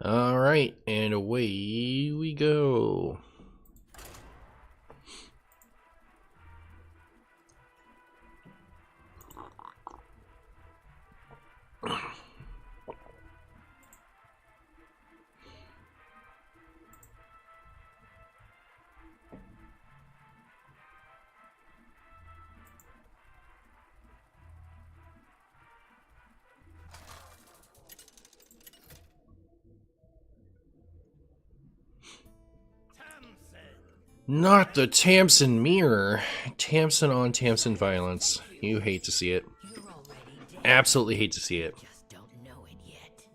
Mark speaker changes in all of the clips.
Speaker 1: All right, and away we go. Not the Tamsin mirror. Tamsin on Tamsin violence. You hate to see it. Absolutely hate to see it.
Speaker 2: Just don't know it yet.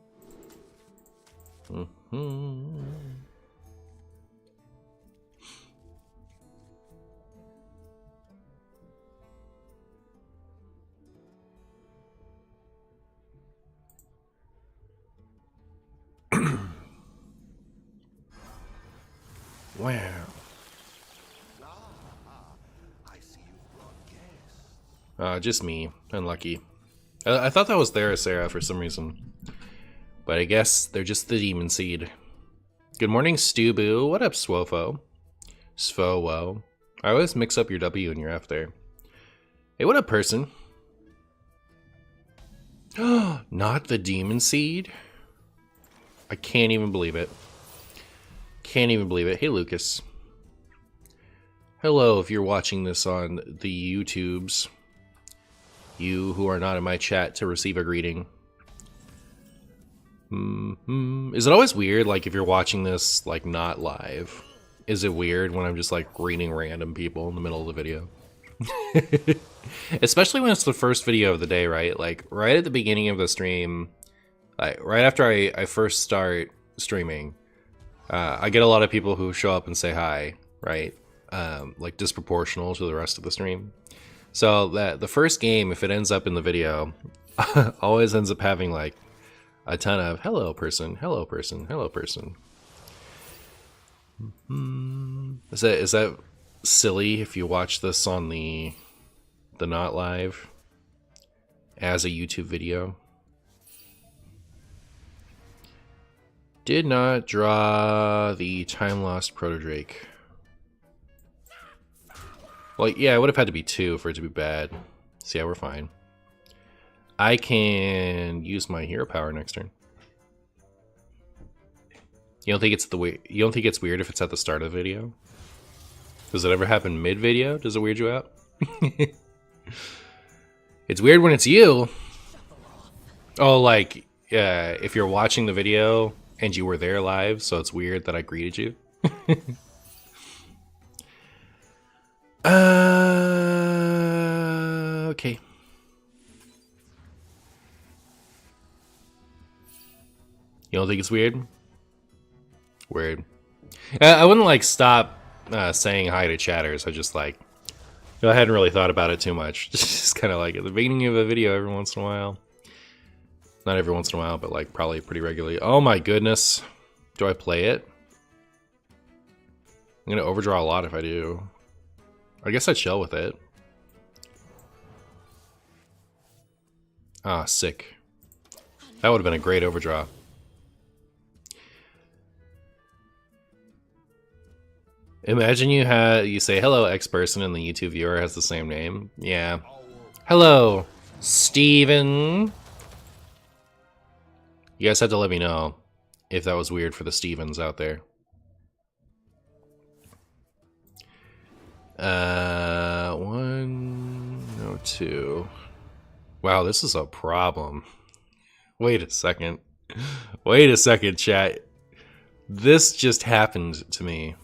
Speaker 1: Wow. Just me. Unlucky. I thought that was Sarah for some reason. But I guess they're just the demon seed. Good morning, Stuboo. What up, Swofo? Svowo. I always mix up your W and your F there. Hey, what up, person? Not the demon seed? I can't even believe it. Can't even believe it. Hey, Lucas. Hello, if you're watching this on the YouTubes. You who are not in my chat to receive a greeting. Is it always weird, like, if you're watching this, like, not live? Is it weird when I'm just, like, greeting random people in the middle of the video? Especially when it's the first video of the day, right? Like, right at the beginning of the stream, like, right after I first start streaming, I get a lot of people who show up and say hi, right? Like, disproportional to the rest of the stream. So that the first game, if it ends up in the video, always ends up having like a ton of hello person, hello person, hello person. Is that silly if you watch this on the not live as a YouTube video? Did not draw the time lost proto drake. Well, yeah, it would have had to be 2 for it to be bad. So yeah, we're fine. I can use my hero power next turn. You don't think it's weird if it's at the start of the video? Does it ever happen mid-video? Does it weird you out? It's weird when it's you. Oh, like, if you're watching the video and you were there live, so it's weird that I greeted you. Okay. You don't think it's weird? Weird. I wouldn't like stop saying hi to chatters. I just like, I hadn't really thought about it too much. Just kind of like at the beginning of a video every once in a while. Not every once in a while, but like probably pretty regularly. Oh my goodness. Do I play it? I'm gonna overdraw a lot if I do. I guess I'd chill with it. Ah, sick. That would have been a great overdraw. Imagine you say hello X person and the YouTube viewer has the same name. Yeah. Hello, Steven. You guys had to let me know if that was weird for the Stevens out there. 1, no 2. Wow, this is a problem. Wait a second. Wait a second, chat. This just happened to me.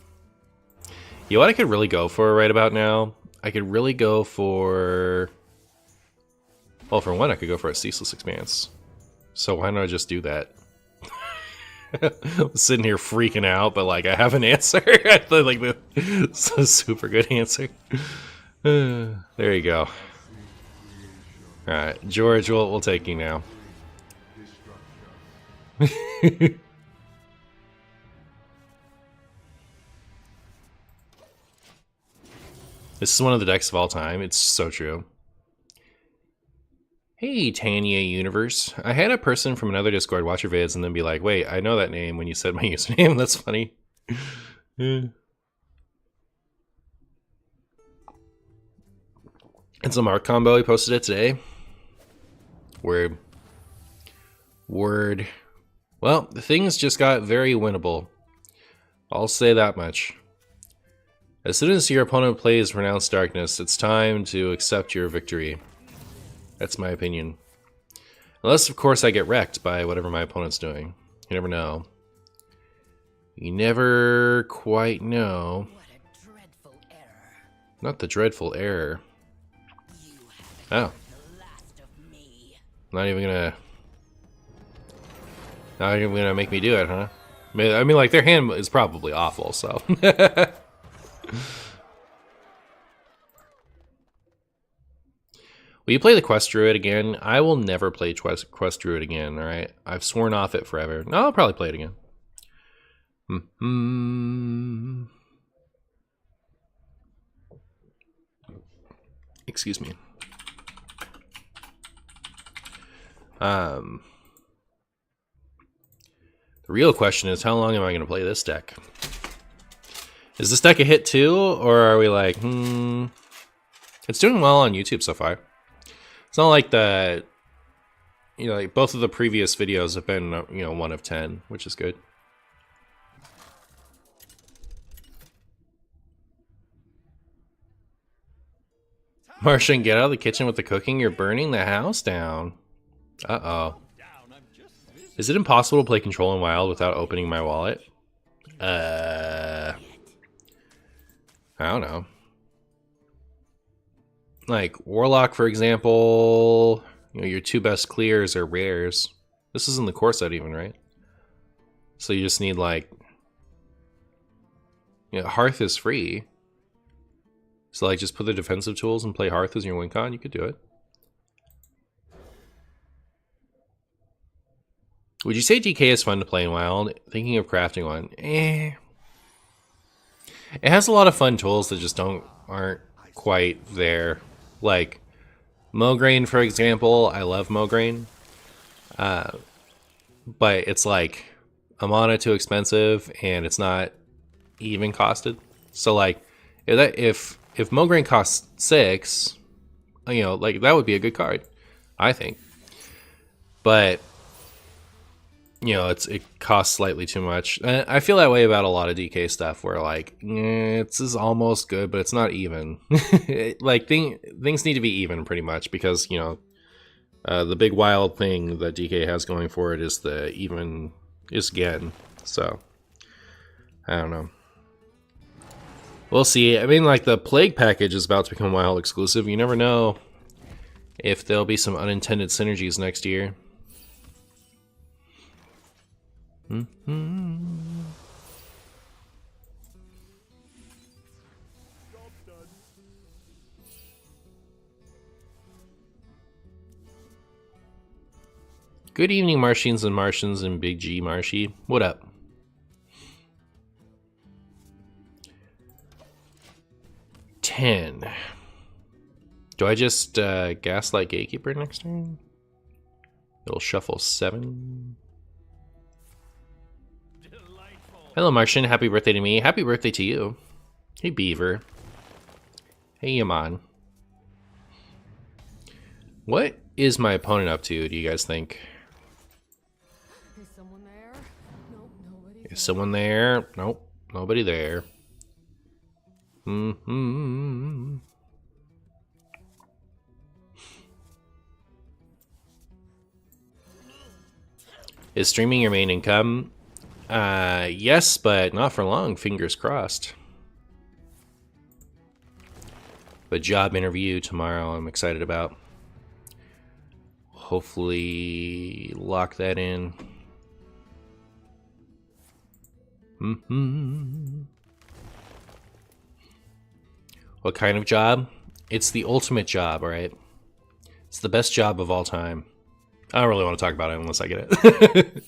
Speaker 1: You know what I could really go for right about now? I could really go for... Well, for one, I could go for a Ceaseless Expanse. So why not just do that? I'm sitting here freaking out, but like I have an answer. I thought like it's a super good answer. There you go. Alright, George, we'll take you now. This is one of the decks of all time. It's so true. Hey, Tanya Universe. I had a person from another Discord watch your vids and then be like, wait, I know that name when you said my username. That's funny. It's a mark combo. He posted it today. Word. Word. Well, the things just got very winnable. I'll say that much. As soon as your opponent plays Renounced Darkness, it's time to accept your victory. That's my opinion. Unless, of course, I get wrecked by whatever my opponent's doing. You never know. You never quite know.
Speaker 2: What a dreadful error.
Speaker 1: Not the dreadful error.
Speaker 2: You
Speaker 1: Oh.
Speaker 2: have the last of me.
Speaker 1: Not even gonna make me do it, huh? I mean, like, their hand is probably awful, so. Will you play the Quest Druid again? I will never play Quest Druid again, alright? I've sworn off it forever. No, I'll probably play it again. Excuse me. The real question is, how long am I going to play this deck? Is this deck a hit too, or are we like, It's doing well on YouTube so far. It's not like the, you know, like both of the previous videos have been, 1 of 10, which is good. Martian, get out of the kitchen with the cooking. You're burning the house down. Uh-oh. Is it impossible to play Control in Wild without opening my wallet? I don't know. Like, Warlock, for example, your 2 best clears are rares. This isn't the core set even, right? So you just need, like... Hearth is free. So, like, just put the defensive tools and play Hearth as your win con. You could do it. Would you say DK is fun to play in Wild? Thinking of crafting one. It has a lot of fun tools that just aren't quite there. Like, Mograine, for example. I love Mograine. But it's like a mana too expensive and it's not even costed. So like if Mograine costs 6, like that would be a good card, I think. But it costs slightly too much. I feel that way about a lot of DK stuff where like this is almost good, but it's not even. Like things need to be even pretty much because the big wild thing that DK has going for it is is Gen. So I don't know. We'll see. I mean, like the Plague package is about to become Wild exclusive. You never know if there'll be some unintended synergies next year. Good evening, Martians and Big G Marshy. What up? Do I just Gaslight Gatekeeper next turn? It'll shuffle 7. Hello, Martian. Happy birthday to me. Happy birthday to you. Hey, Beaver. Hey, Yaman. What is my opponent up to, do you guys think?
Speaker 3: Is someone there? Nope, nobody.
Speaker 1: Is someone there? Nope, nobody there. Is streaming your main income? Yes, but not for long. Fingers crossed. The job interview tomorrow I'm excited about. Hopefully lock that in. What kind of job? It's the ultimate job, alright? It's the best job of all time. I don't really want to talk about it unless I get it.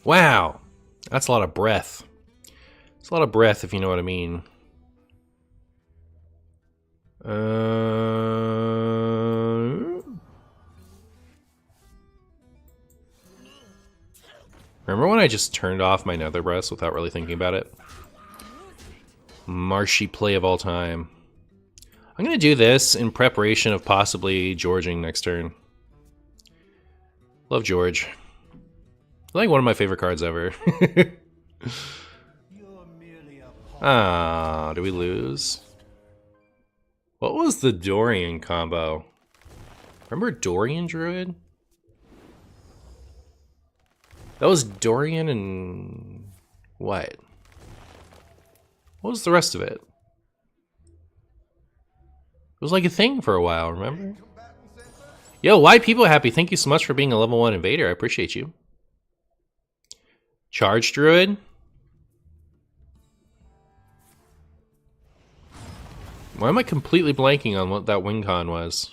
Speaker 1: Wow, that's a lot of breath. It's a lot of breath, if you know what I mean. Remember when I just turned off my nether breast without really thinking about it? Marshy play of all time. I'm gonna do this in preparation of possibly Georging next turn. Love George. Like one of my favorite cards ever. Ah, did we lose? What was the Dorian combo? Remember Dorian Druid? That was Dorian and what? What was the rest of it? It was like a thing for a while, remember? Yo, why people happy? Thank you so much for being a level 1 invader. I appreciate you. Charge Druid? Why am I completely blanking on what that win con was?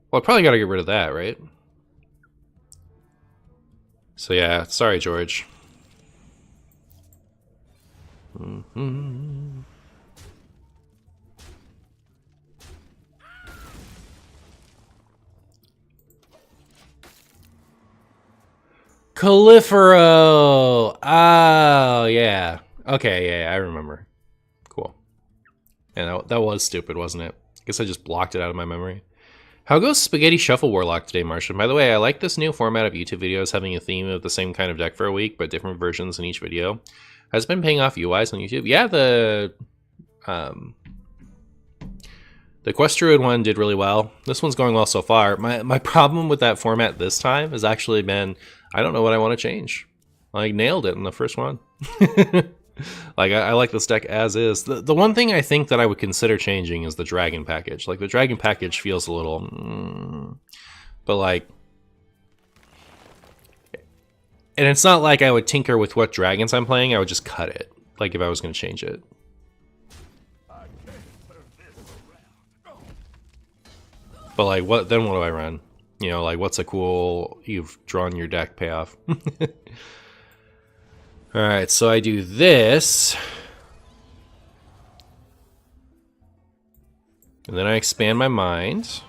Speaker 1: Well, I probably gotta get rid of that, right? So yeah, sorry, George. Califero! Oh, yeah. Okay, yeah, I remember. Cool. And that was stupid, wasn't it? I guess I just blocked it out of my memory. How goes Spaghetti Shuffle Warlock today, Martian? By the way, I like this new format of YouTube videos having a theme of the same kind of deck for a week, but different versions in each video. Has it been paying off UI-wise on YouTube? Yeah, the Quest Druid one did really well. This one's going well so far. My problem with that format this time has actually been, I don't know what I want to change. I nailed it in the first one. Like, I like this deck as is. The one thing I think that I would consider changing is the Dragon package. Like, the Dragon package feels a little... but, like... And it's not like I would tinker with what dragons I'm playing. I would just cut it. Like, if I was going to change it. But, like, what do I run? You know, like, what's a cool... You've drawn your deck payoff. Alright, so I do this. And then I expand my mind.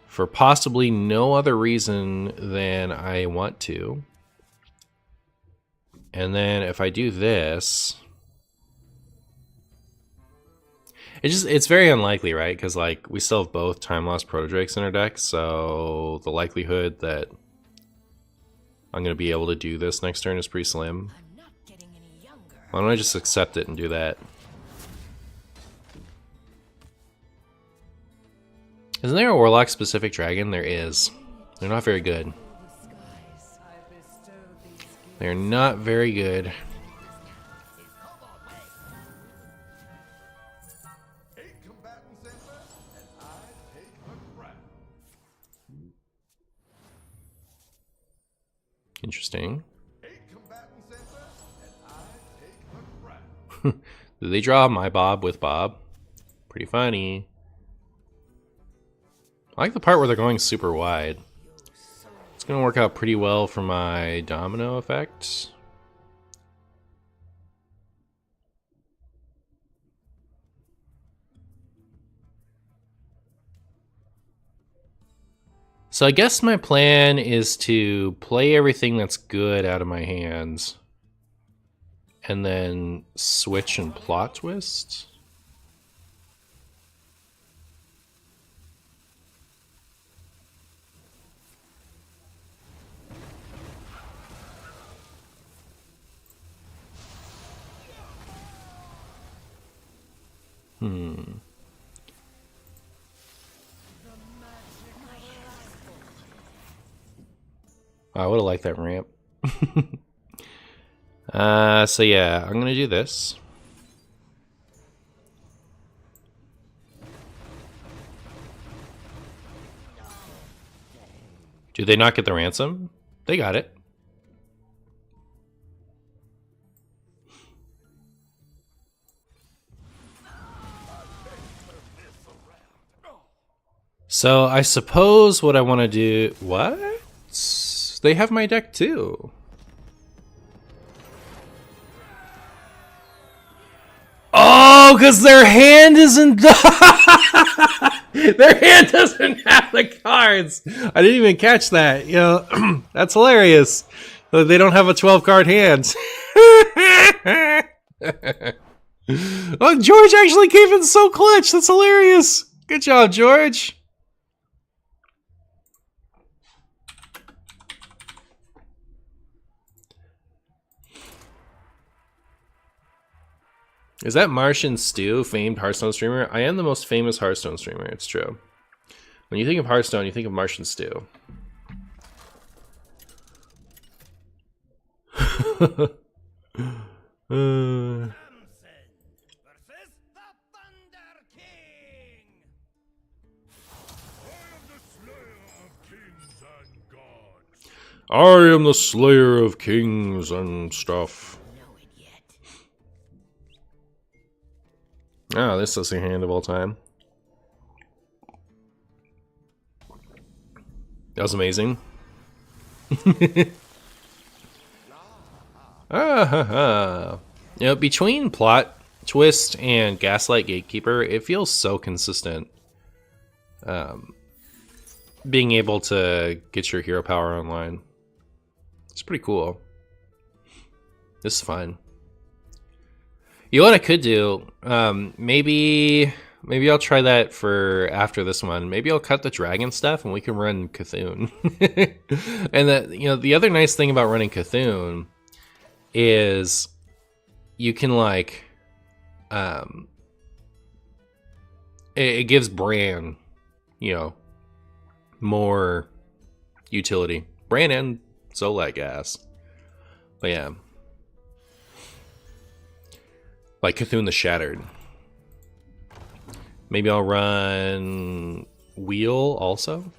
Speaker 1: For possibly no other reason than I want to. And then if I do this... It's very unlikely, right? Because, like, we still have both Time Lost Protodrakes in our deck, so the likelihood that I'm going to be able to do this next turn is pretty slim.
Speaker 2: I'm not getting any younger.
Speaker 1: Why don't I just accept it and do that? Isn't there a Warlock-specific dragon? There is. They're not very good. They're not very good. Interesting. Did they draw my Bob with Bob? Pretty funny. I like the part where they're going super wide. It's gonna work out pretty well for my domino effect. So I guess my plan is to play everything that's good out of my hands and then switch and plot twist. I would have liked that ramp. So yeah, I'm gonna do this. Do they not get the ransom? They got it. So I suppose what I want to do... What? They have my deck too. Oh, because their hand isn't... Their hand doesn't have the cards. I didn't even catch that. You know, that's hilarious. They don't have a 12-card hand. Oh, George actually came in so clutch. That's hilarious. Good job, George. Is that Martian Stew, famed Hearthstone streamer? I am the most famous Hearthstone streamer, it's true. When you think of Hearthstone, you think of Martian Stew. I am the slayer of kings and stuff. Oh, this is the hand of all time. That was amazing. You know, between plot twist and gaslight gatekeeper, it feels so consistent. Being able to get your hero power online. It's pretty cool. This is fun. You know what I could do? Maybe I'll try that for after this one. Maybe I'll cut the dragon stuff and we can run Cthulhu. And you know, the other nice thing about running Cthulhu is you can like it gives Bran, you know, more utility. Bran and Zolak gas. But yeah. Like Cthulhu the Shattered. Maybe I'll run Wheel also.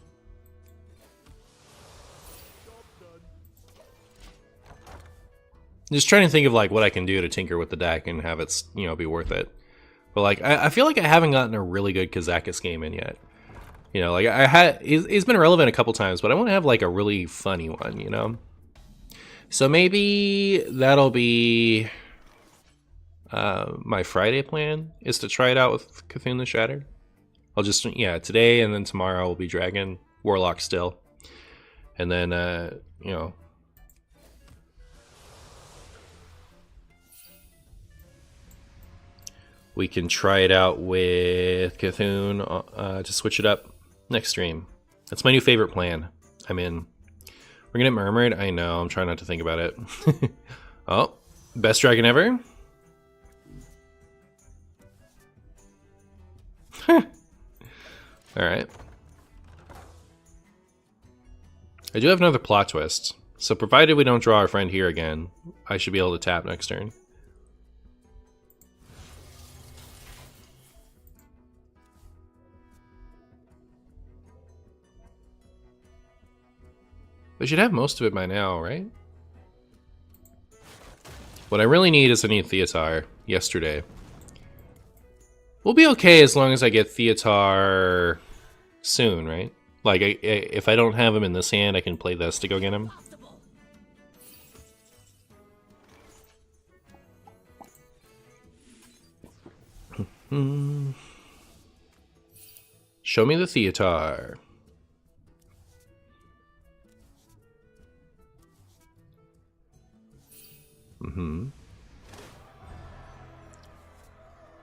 Speaker 1: Just trying to think of like what I can do to tinker with the deck and have it, you know, be worth it. But like I feel like I haven't gotten a really good Kazakus game in yet. You know, like he's been relevant a couple times, but I want to have like a really funny one, you know. So maybe that'll be my Friday plan is to try it out with Cthulhu the Shattered. I'll just, yeah, today and then tomorrow will be Dragon, Warlock still. And then, you know. We can try it out with Cthulhu to switch it up next stream. That's my new favorite plan. I'm in. We're gonna get murmured. I know. I'm trying not to think about it. Oh, best dragon ever. All right. I do have another plot twist. So provided we don't draw our friend here again, I should be able to tap next turn. They should have most of it by now, right? What I really need is I need Theatar yesterday. We'll be okay as long as I get Theatar soon, right? Like, if I don't have him in this hand, I can play this to go get him. Show me the Theatar.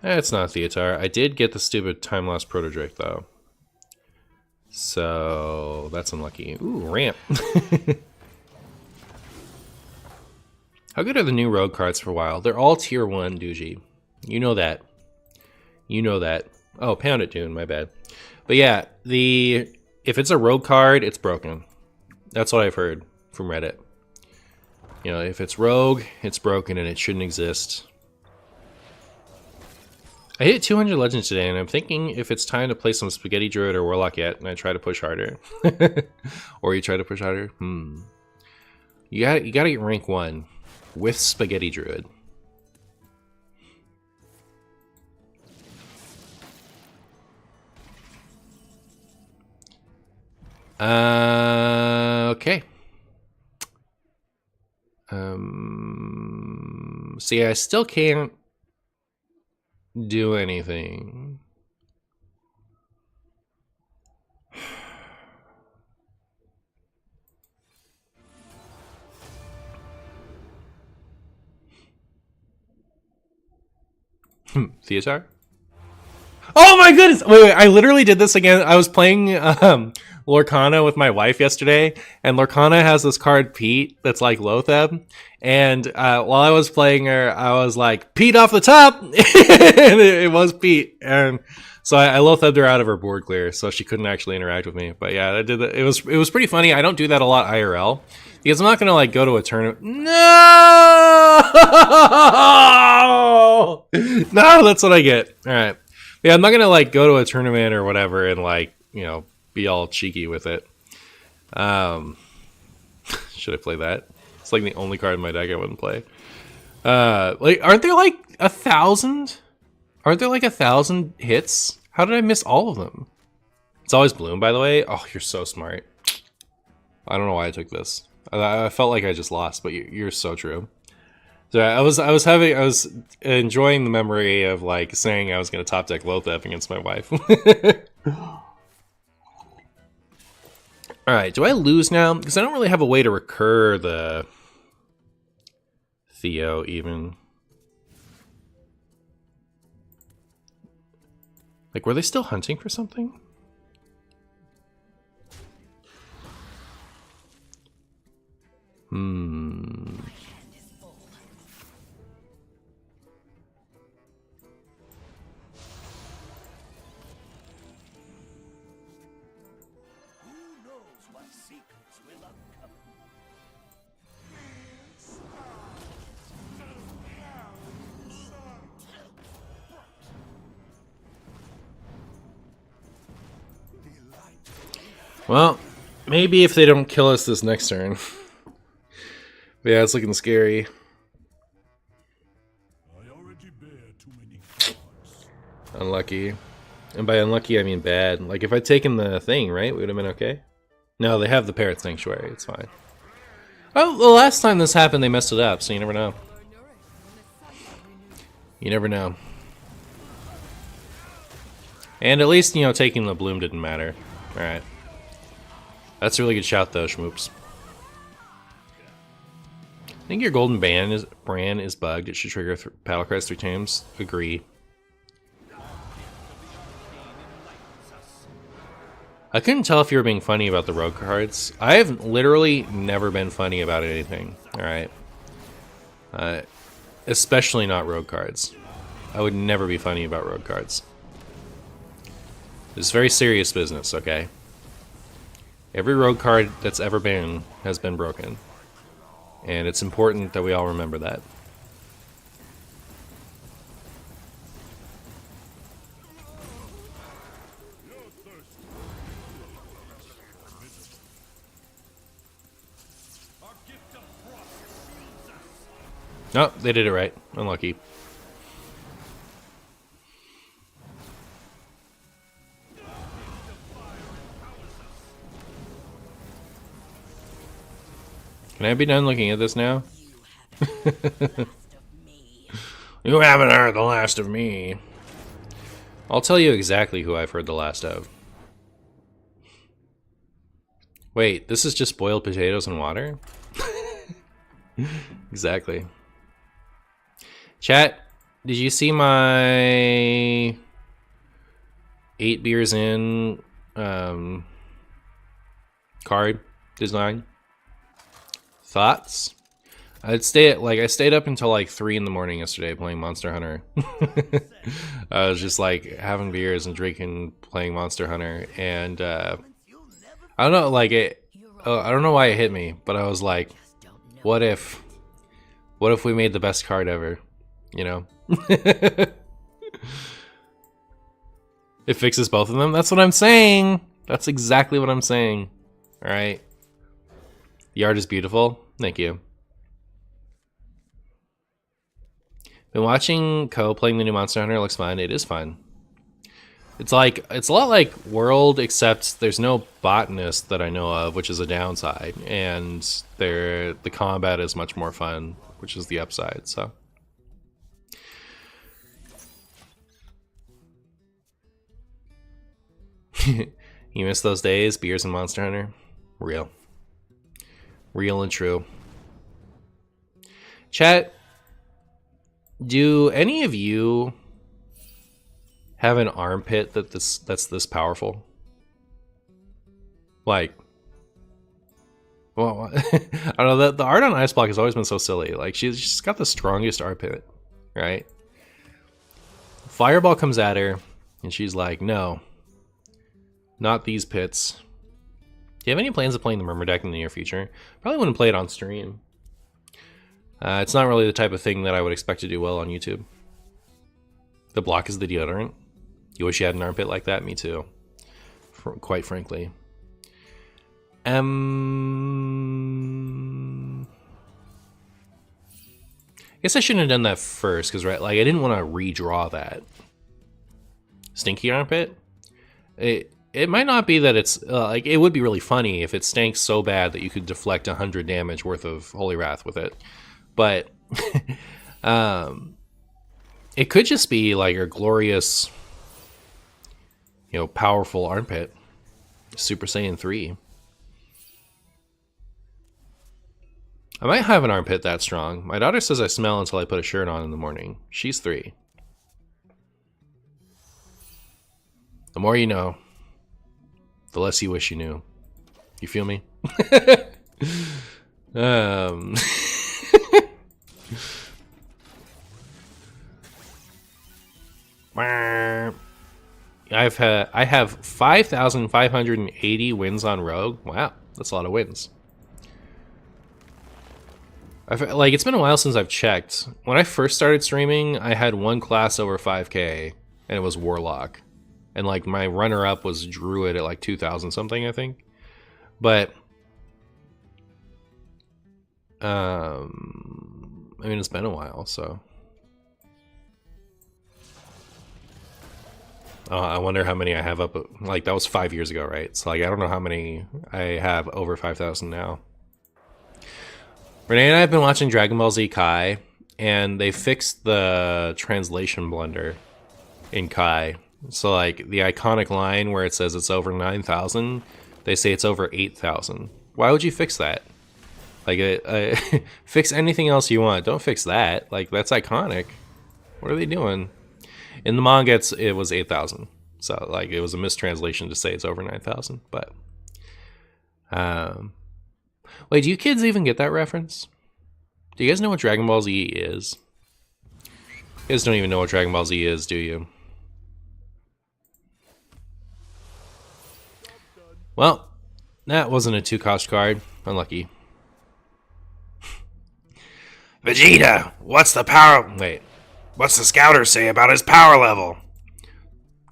Speaker 1: It's not Theatar. I did get the stupid Time Lost Protodrake though. So that's unlucky. Ooh, ramp. How good are the new rogue cards for a while? They're all tier 1, Doogie. You know that. You know that. Oh, Pound It, Dune, my bad. But yeah, if it's a rogue card, it's broken. That's what I've heard from Reddit. You know, if it's rogue, it's broken and it shouldn't exist. I hit 200 legends today, and I'm thinking if it's time to play some Spaghetti Druid or Warlock yet, and I try to push harder. Or you try to push harder? You gotta get rank 1 with Spaghetti Druid. Okay. See, I still can't do anything. Theater? Oh my goodness! Wait, I literally did this again. I was playing Lorcana with my wife yesterday, and Lorcana has this card Pete that's like Lotheb. And while I was playing her, I was like, Pete off the top! And it was Pete. And so I Lothebbed her out of her board clear, so she couldn't actually interact with me. But yeah, I did that. It was pretty funny. I don't do that a lot IRL. Because I'm not gonna like go to a tournament. No, no, that's what I get. All right, yeah, I'm not gonna like go to a tournament or whatever and like be all cheeky with it. Should I play that? It's like the only card in my deck I wouldn't play. Like, aren't there like 1,000? Aren't there like 1,000 hits? How did I miss all of them? It's always Bloom, by the way. Oh, you're so smart. I don't know why I took this. I felt like I just lost, but you're so true. So I was enjoying the memory of like saying I was going to top deck Lothep against my wife. All right, do I lose now? Because I don't really have a way to recur the Theo even. Like, were they still hunting for something? Well, maybe if they don't kill us this next turn. But yeah, it's looking scary. Unlucky. And by unlucky, I mean bad. Like, if I'd taken the thing, right, we would have been okay? No, they have the Parrot Sanctuary. It's fine. Oh, the last time this happened, they messed it up, so you never know. You never know. And at least, taking the Bloom didn't matter. Alright. That's a really good shout, though, Schmoops. I think your golden brand is bugged. It should trigger battle cries 3 times. Agree. I couldn't tell if you were being funny about the rogue cards. I have literally never been funny about anything. Alright. Especially not rogue cards. I would never be funny about rogue cards. It's very serious business, okay? Every rogue card that's ever been has been broken. And it's important that we all remember that. Oh, they did it right. Unlucky. Can I be done looking at this now? You haven't heard the last of me. I'll tell you exactly who I've heard the last of. Wait, this is just boiled potatoes and water? Exactly. Chat, did you see my 8 beers in card design? Thoughts? I stayed up until like 3 in the morning yesterday playing Monster Hunter. I was just like having beers and drinking, playing Monster Hunter, and I don't know, like I don't know why it hit me, but I was like, what if we made the best card ever? It fixes both of them. That's what I'm saying. That's exactly what I'm saying. All right. The art is beautiful. Thank you. Been watching Co playing the new Monster Hunter. It looks fun. It is fun. It's a lot like World, except there's no botanist that I know of, which is a downside, and the combat is much more fun, which is the upside. So. You miss those days, beers and Monster Hunter? Real. Real and true. Chat, do any of you have an armpit that's this powerful? Like, well, I don't know, the art on Ice Block has always been so silly. Like, she's got the strongest armpit, right? Fireball comes at her, and she's like, no. Not these pits. Do you have any plans of playing the Murmur deck in the near future? Probably wouldn't play it on stream. It's not really the type of thing that I would expect to do well on YouTube. The block is the deodorant. You wish you had an armpit like that? Me too. Quite frankly. I guess I shouldn't have done that first, because right, like I didn't want to redraw that. Stinky armpit? It might not be that it's like it would be really funny if it stank so bad that you could deflect 100 damage worth of Holy Wrath with it, but it could just be like a glorious, you know, powerful armpit, Super Saiyan 3. I might have an armpit that strong. My daughter says I smell until I put a shirt on in the morning. She's 3. The more you know, the less you wish you knew. You feel me? I have 5,580 wins on Rogue. Wow, that's a lot of wins. Like, it's been a while since I've checked. When I first started streaming, I had one class over 5k, and it was Warlock. And, like, my runner-up was Druid at, like, 2,000 something, I think. But, I mean, it's been a while, so. I wonder how many I have up. Like, that was 5 years ago, right? So, like, I don't know how many I have over 5,000 now. Renee and I have been watching Dragon Ball Z Kai, and they fixed the translation blunder in Kai. So, like, the iconic line where it says it's over 9,000, they say it's over 8,000. Why would you fix that? Like, fix anything else you want. Don't fix that. Like, that's iconic. What are they doing? In the manga, it was 8,000. So, like, it was a mistranslation to say it's over 9,000. But, wait, do you kids even get that reference? Do you guys know what Dragon Ball Z is? You guys don't even know what Dragon Ball Z is, do you? Well, that wasn't a 2-cost card. Unlucky. Vegeta, what's the power... Wait. What's the scouter say about his power level?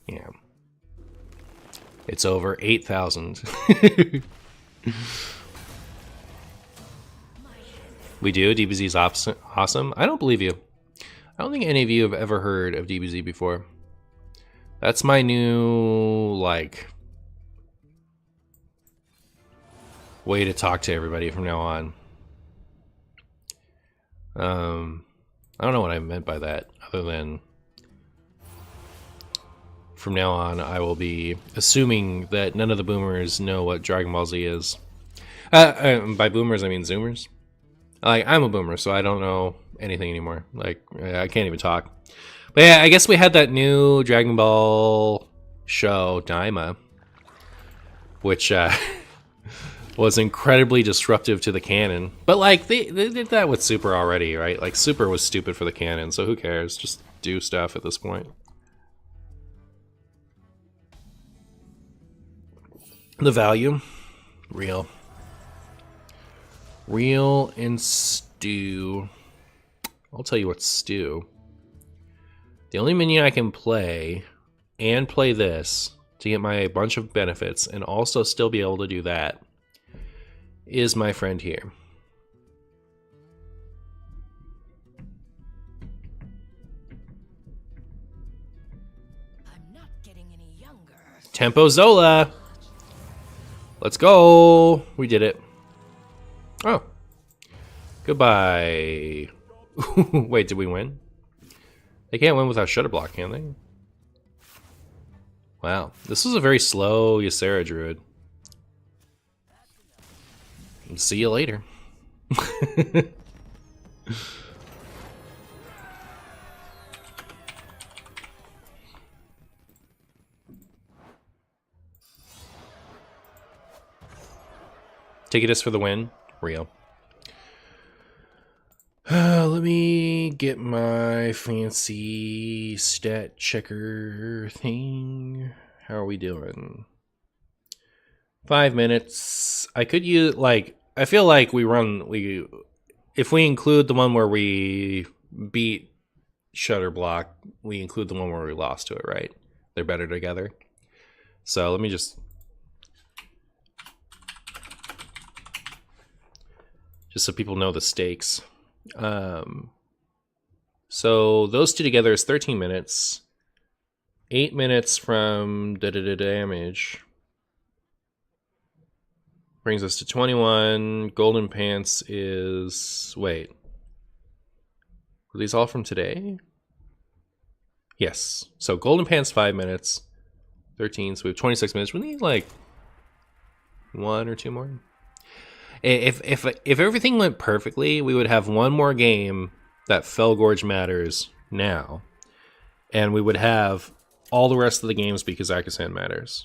Speaker 1: Yeah. It's over 8,000. We do? DBZ's awesome? I don't believe you. I don't think any of you have ever heard of DBZ before. That's my new, like, way to talk to everybody from now on. I don't know what I meant by that, other than from now on I will be assuming that none of the boomers know what Dragon Ball Z is. By boomers I mean Zoomers. Like, I'm a boomer, so I don't know anything anymore. Like, I can't even talk. But yeah, I guess we had that new Dragon Ball show, Daima, which was incredibly disruptive to the canon. But, like, they did that with Super already, right? Like, Super was stupid for the canon, so who cares? Just do stuff at this point. The value? Real. Real and stew. I'll tell you what, stew. The only minion I can play and play this to get my bunch of benefits and also still be able to do that is my friend here.
Speaker 2: I'm not getting any younger.
Speaker 1: Tempo Zola. Let's go. We did it. Oh. Goodbye. Wait, did we win? They can't win without Shudderblock, can they? Wow. This was a very slow Ysera Druid. See you later. Ticketus for the win. Real. Let me get my fancy stat checker thing. How are we doing? 5 minutes. I could use, like, I feel like if we include the one where we beat Shudderblock, we include the one where we lost to it, right? They're better together. So let me just so people know the stakes. So those two together is 13 minutes. 8 minutes from damage. Brings us to 21. Golden Pants is... Wait. Were these all from today? Yes. So Golden Pants 5 minutes. 13, so we have 26 minutes. We need like 1 or 2 more. If everything went perfectly, we would have one more game that Felgorge matters now. And we would have all the rest of the games be Kazakusan matters.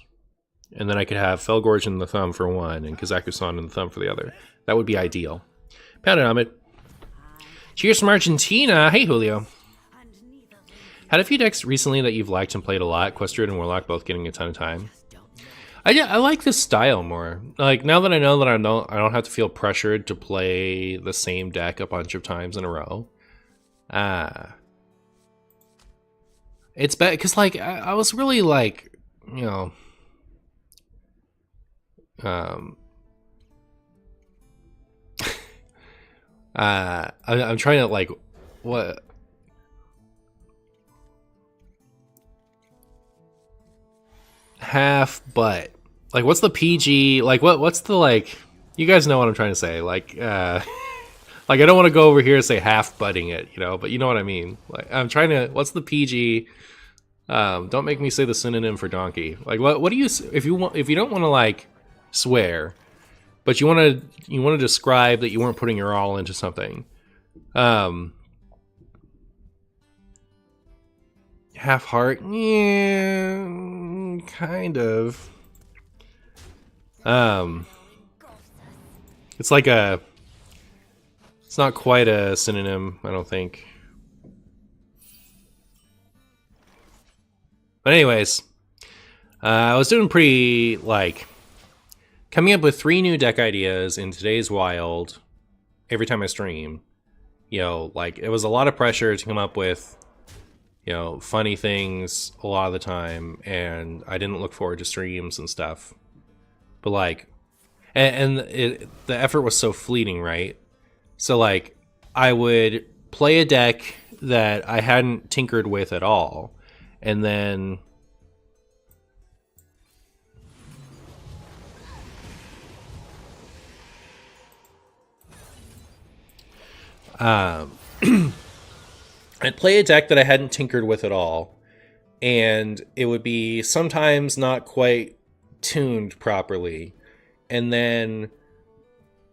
Speaker 1: And then I could have Felgorge in the thumb for one and Kazakusan in the thumb for the other. That would be ideal. Pound it, Ahmed. Cheers from Argentina. Hey, Julio. Had a few decks recently that you've liked and played a lot. Druid and Warlock both getting a ton of time. I like this style more. Like, now that I know that I don't have to feel pressured to play the same deck a bunch of times in a row. It's bad because, like, I was really like, you know, I'm trying to, like, what? Half butt. Like, what's the PG? Like, what's the, like, you guys know what I'm trying to say. Like, like, I don't want to go over here and say half butting it, you know, but you know what I mean. Like, I'm trying to, what's the PG? Don't make me say the synonym for donkey. Like, what do you, if you don't want to, like, swear, but you want to describe that you weren't putting your all into something. Half heart, yeah, kind of. It's like it's not quite a synonym, I don't think. But anyways, I was doing pretty, like, coming up with 3 new deck ideas in today's wild every time I stream. You know, like, it was a lot of pressure to come up with, you know, funny things a lot of the time, and I didn't look forward to streams and stuff. But, like, the effort was so fleeting, right? So, like, I would play a deck that I hadn't tinkered with at all, and then I'd play a deck that I hadn't tinkered with at all, and it would be sometimes not quite tuned properly, and then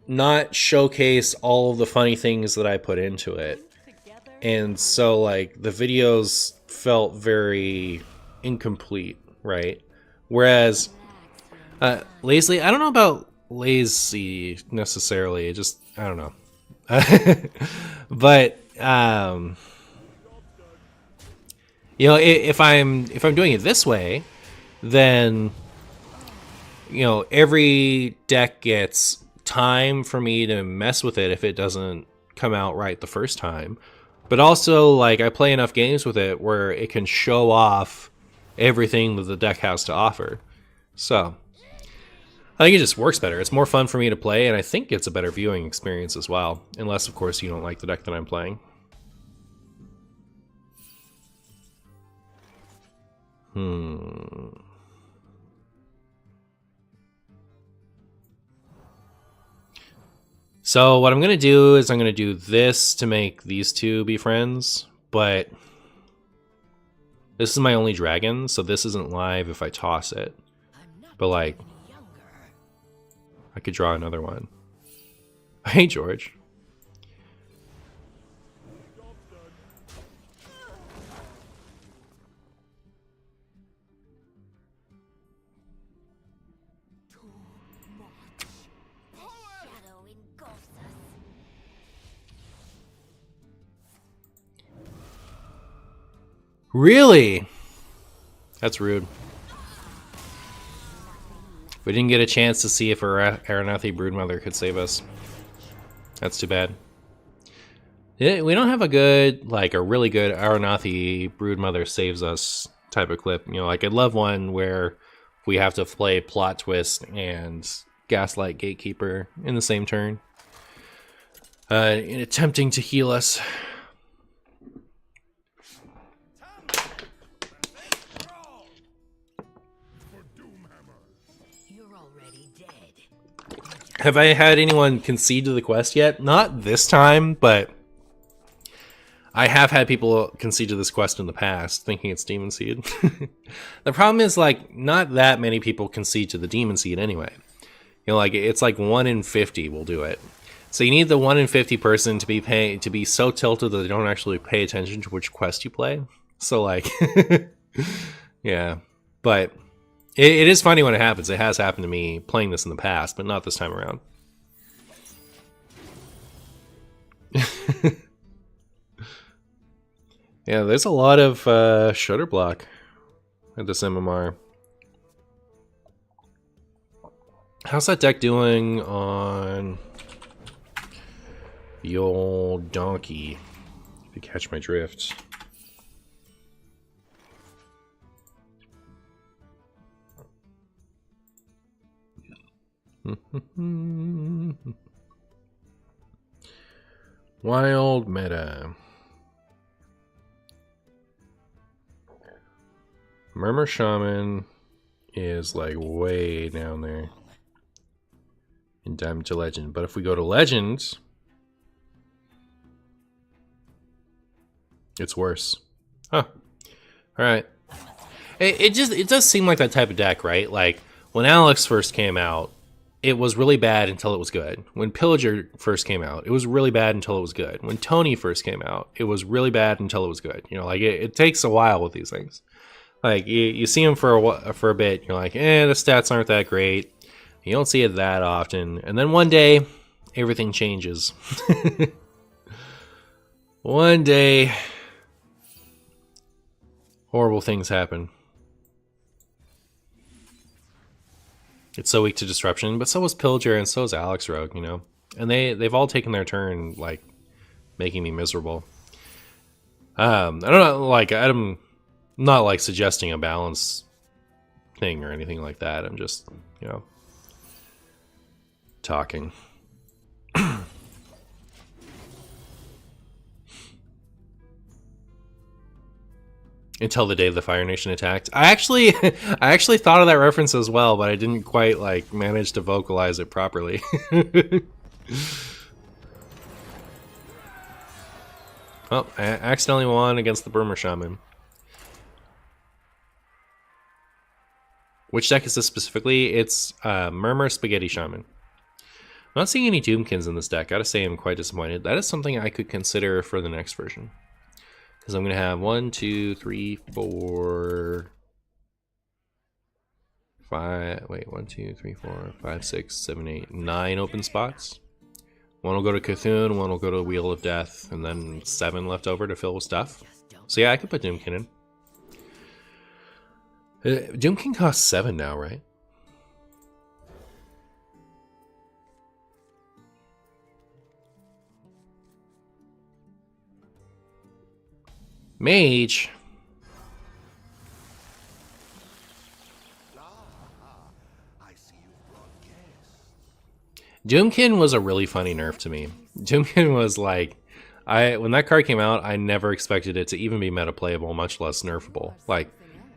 Speaker 1: not showcase all of the funny things that I put into it. And so, like, the videos felt very incomplete, right? Whereas lazily, I don't know about lazy necessarily, just, I don't know. But you know, if I'm doing it this way, then, you know, every deck gets time for me to mess with it if it doesn't come out right the first time. But also, like, I play enough games with it where it can show off everything that the deck has to offer. So I think it just works better. It's more fun for me to play, and I think it's a better viewing experience as well. Unless, of course, you don't like the deck that I'm playing. So what I'm going to do is I'm going to do this to make these two be friends, but this is my only dragon, so this isn't live if I toss it. But like, I could draw another one. Hey, George. Really? That's rude. We didn't get a chance to see if our Aranathi Broodmother could save us. That's too bad. Yeah, we don't have a good, like, a really good Aranathi Broodmother saves us type of clip. You know, like, I'd love one where we have to play Plot Twist and Gaslight Gatekeeper in the same turn. In attempting to heal us. Have I had anyone concede to the quest yet? Not this time, but I have had people concede to this quest in the past, thinking it's Demon Seed. The problem is, like, not that many people concede to the Demon Seed anyway. You know, like, it's like 1 in 50 will do it. So you need the 1 in 50 person to be so tilted that they don't actually pay attention to which quest you play. So, like, yeah. But it is funny when it happens. It has happened to me playing this in the past, but not this time around. Yeah, there's a lot of Shudderblock at this MMR. How's that deck doing on the old donkey? If you catch my drift. Wild meta. Murmur Shaman is like way down there in Diamond to Legend. But if we go to Legends, it's worse. Huh. Alright. It does seem like that type of deck, right? Like, when Alex first came out, it was really bad until it was good. When Pillager first came out, it was really bad until it was good. When Tony first came out, it was really bad until it was good. You know, like, it takes a while with these things. Like, you see them for a bit, you're like, the stats aren't that great. You don't see it that often. And then one day, everything changes. One day, horrible things happen. It's so weak to disruption, but so is Pillager and so is Alex Rogue, you know? And they've all taken their turn, like, making me miserable. I don't know, like, I'm not, like, suggesting a balance thing or anything like that. I'm just, you know, talking. Until the day the Fire Nation attacked. I actually thought of that reference as well, but I didn't quite, like, manage to vocalize it properly. Oh, I accidentally won against the Murmur Shaman. Which deck is this specifically? It's Murmur Spaghetti Shaman. I'm not seeing any Doomkins in this deck. Gotta say I'm quite disappointed. That is something I could consider for the next version. Because I'm going to have 1, 2, 3, 4, 5, wait, 1, 2, 3, 4, 5, 6, 7, 8, 9 open spots. One will go to Cthulhu, one will go to Wheel of Death, and then 7 left over to fill with stuff. So yeah, I could put Doomkin in. Doomkin costs 7 now, right? Mage. Doomkin was a really funny nerf to me. Doomkin was like, when that card came out, I never expected it to even be meta playable, much less nerfable. Like,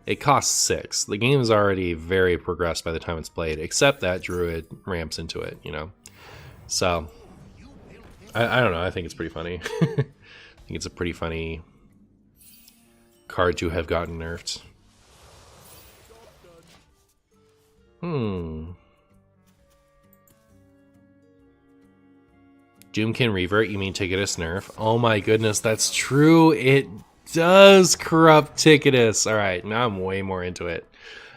Speaker 1: it costs 6. The game is already very progressed by the time it's played, except that Druid ramps into it, you know? So, I don't know. I think it's pretty funny. I think it's a pretty funny card to have gotten nerfed. Doom can revert, you mean Ticketus nerf? Oh my goodness, that's true. It does corrupt Ticketus. Alright, now I'm way more into it.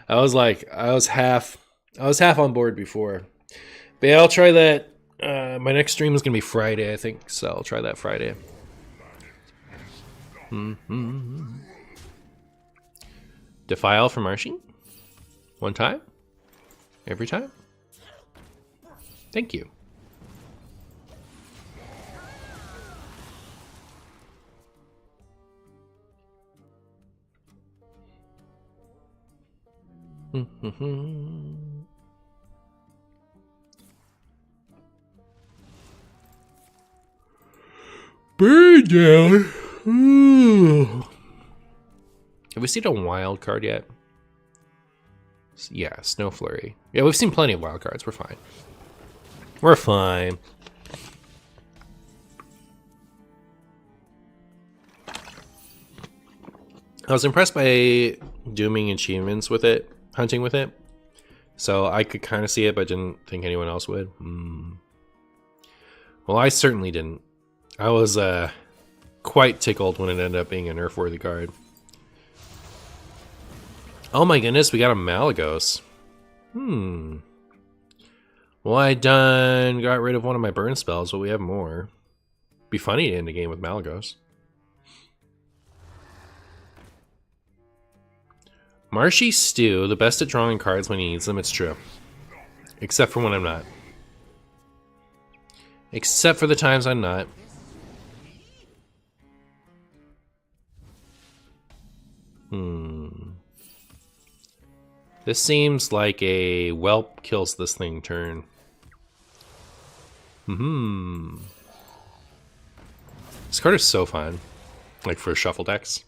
Speaker 1: I was half on board before. But yeah, I'll try that. My next stream is gonna be Friday, I think, so I'll try that Friday. Defile for Martian? One time? Every time? Thank you. Bird down. Have we seen a wild card yet? Yeah, Snow Flurry. Yeah, we've seen plenty of wild cards. We're fine. We're fine. I was impressed by dooming achievements with it, hunting with it. So I could kind of see it, but didn't think anyone else would. Well, I certainly didn't. I was quite tickled when it ended up being a nerf-worthy card. Oh my goodness, we got a Malagos. Well, I got rid of one of my burn spells, but we have more. Be funny to end the game with Malagos. Marshy Stew, the best at drawing cards when he needs them, it's true. Except for when I'm not. Except for the times I'm not. This seems like a whelp kills this thing turn. This card is so fun. Like for shuffle decks.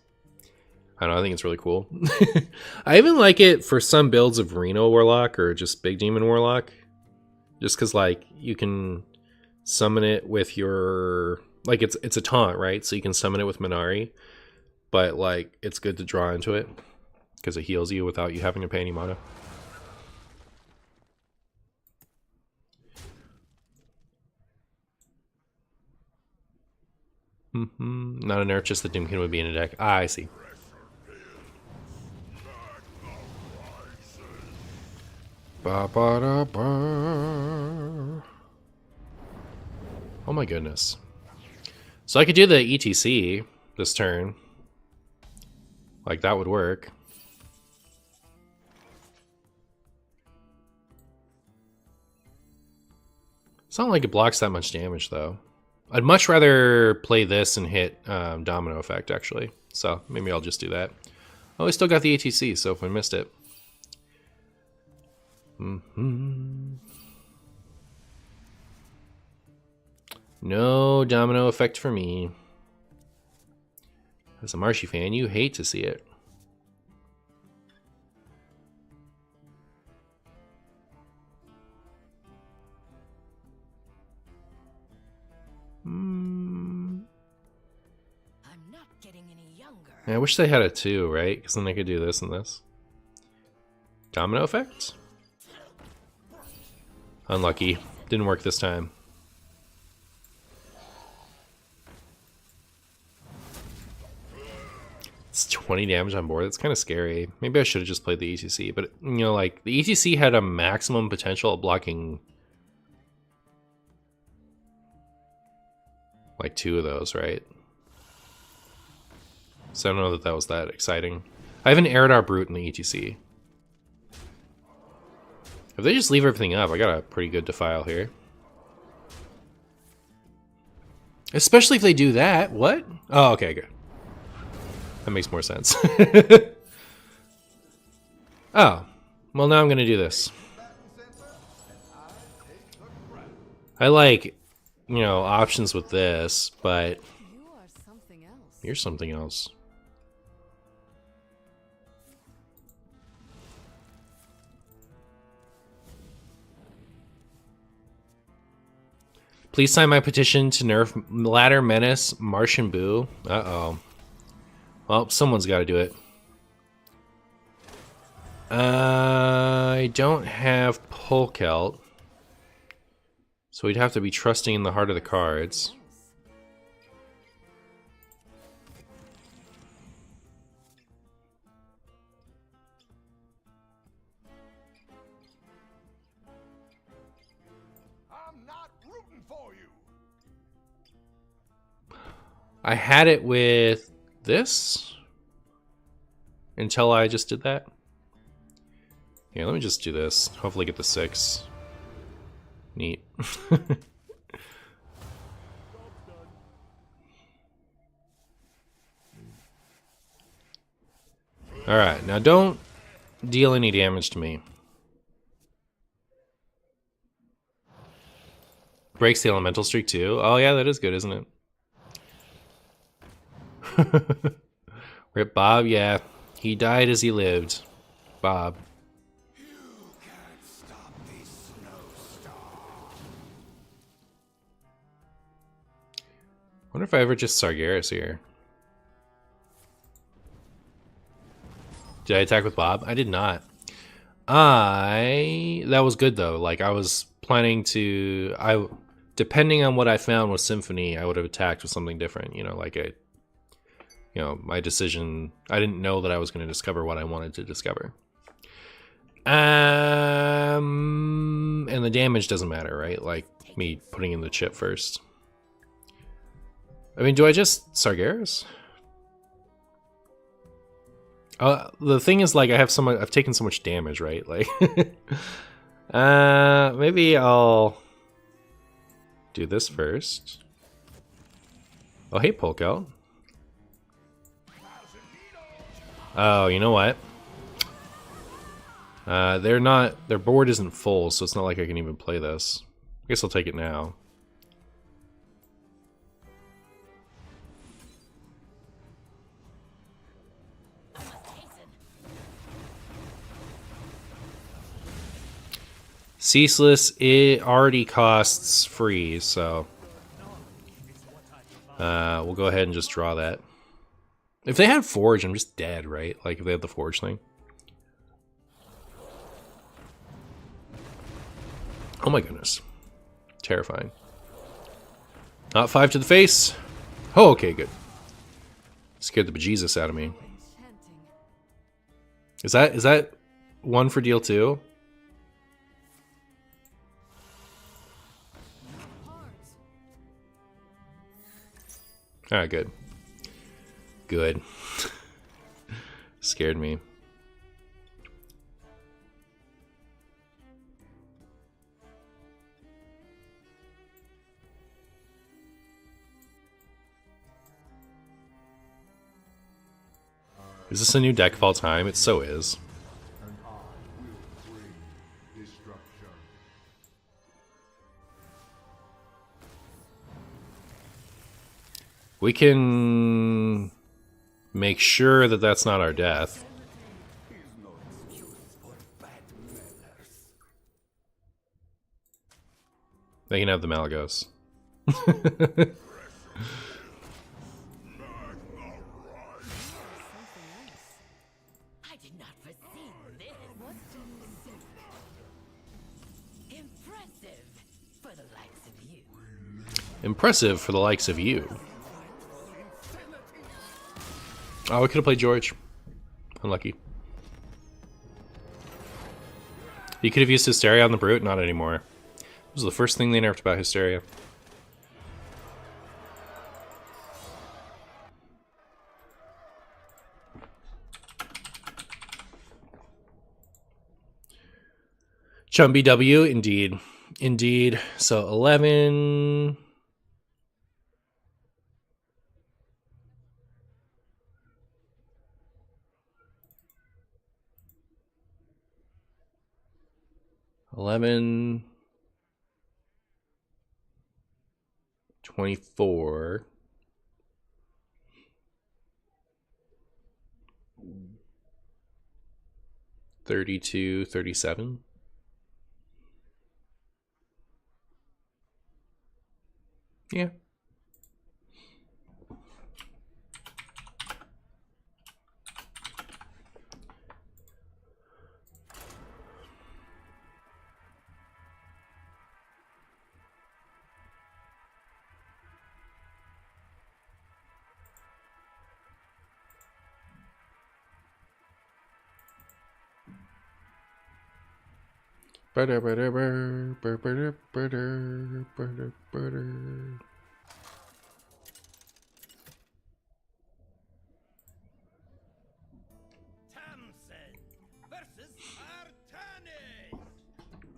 Speaker 1: I don't know, I think it's really cool. I even like it for some builds of Reno Warlock or just Big Demon Warlock. Just because, like, you can summon it with your... Like, it's a taunt, right? So you can summon it with Minari. But, like, it's good to draw into it. Because it heals you without you having to pay any mana. Not a nerf, just the Doomkin would be in a deck. Ah, I see. Ba -ba -da -ba. Oh my goodness. So I could do the ETC this turn. Like, that would work. It's not like it blocks that much damage, though. I'd much rather play this and hit Domino Effect, actually. So maybe I'll just do that. Oh, we still got the ATC, so if I missed it. No Domino Effect for me. As a Marshy fan, you hate to see it.
Speaker 2: I'm not getting any younger.
Speaker 1: Yeah, I wish they had it too, right? Because then they could do this and this. Domino Effect? Unlucky. Didn't work this time. It's 20 damage on board. That's kind of scary. Maybe I should have just played the ETC. But, you know, like, the ETC had a maximum potential of blocking... like 2 of those, right? So I don't know that that was that exciting. I have an Eridar Brute in the ETC. If they just leave everything up, I got a pretty good Defile here. Especially if they do that. What? Oh, okay, good. That makes more sense. Oh. Well, now I'm going to do this. I like, you know, options with this, but...
Speaker 3: You are something else.
Speaker 1: You're something else. Please sign my petition to nerf Ladder Menace Martian Boo. Uh-oh. Well, someone's got to do it. I don't have Polkelt. So we'd have to be trusting in the heart of the cards.
Speaker 4: I'm not rooting for you.
Speaker 1: I had it with this until I just did that. Yeah, let me just do this. Hopefully get the 6. Neat. Alright, now don't deal any damage to me. Breaks the elemental streak too? Oh yeah, that is good, isn't it? Rip Bob, yeah. He died as he lived. Bob. Wonder if I ever just Sargeras here. Did I attack with Bob? I did not. That was good though. Like I was planning to, depending on what I found with Symphony, I would have attacked with something different. You know, like my decision. I didn't know that I was going to discover what I wanted to discover. And the damage doesn't matter, right? Like me putting in the chip first. I mean, do I just Sargeras? The thing is, like, I've taken so much damage, right? Like, maybe I'll do this first. Oh, hey, Polkelt. Oh, you know what? Their board isn't full, so it's not like I can even play this. I guess I'll take it now. Ceaseless, it already costs free, so we'll go ahead and just draw that. If they had Forge, I'm just dead, right? Like if they had the Forge thing. Oh my goodness. Terrifying. Not 5 to the face. Oh, okay, good. Scared the bejesus out of me. Is that 1 for deal 2? Alright, good. Good. Scared me. Is this a new deck of all time? It so is. We can make sure that that's not our death. They can have the Malagos.
Speaker 2: I did not foresee this. Impressive for the likes of you.
Speaker 1: Impressive for the likes of you. Oh, we could have played George. Unlucky. You could have used Hysteria on the Brute, not anymore. It was the first thing they nerfed about Hysteria. Chum BW, indeed. Indeed. So 11... $11, 24, 32, 37. Yeah.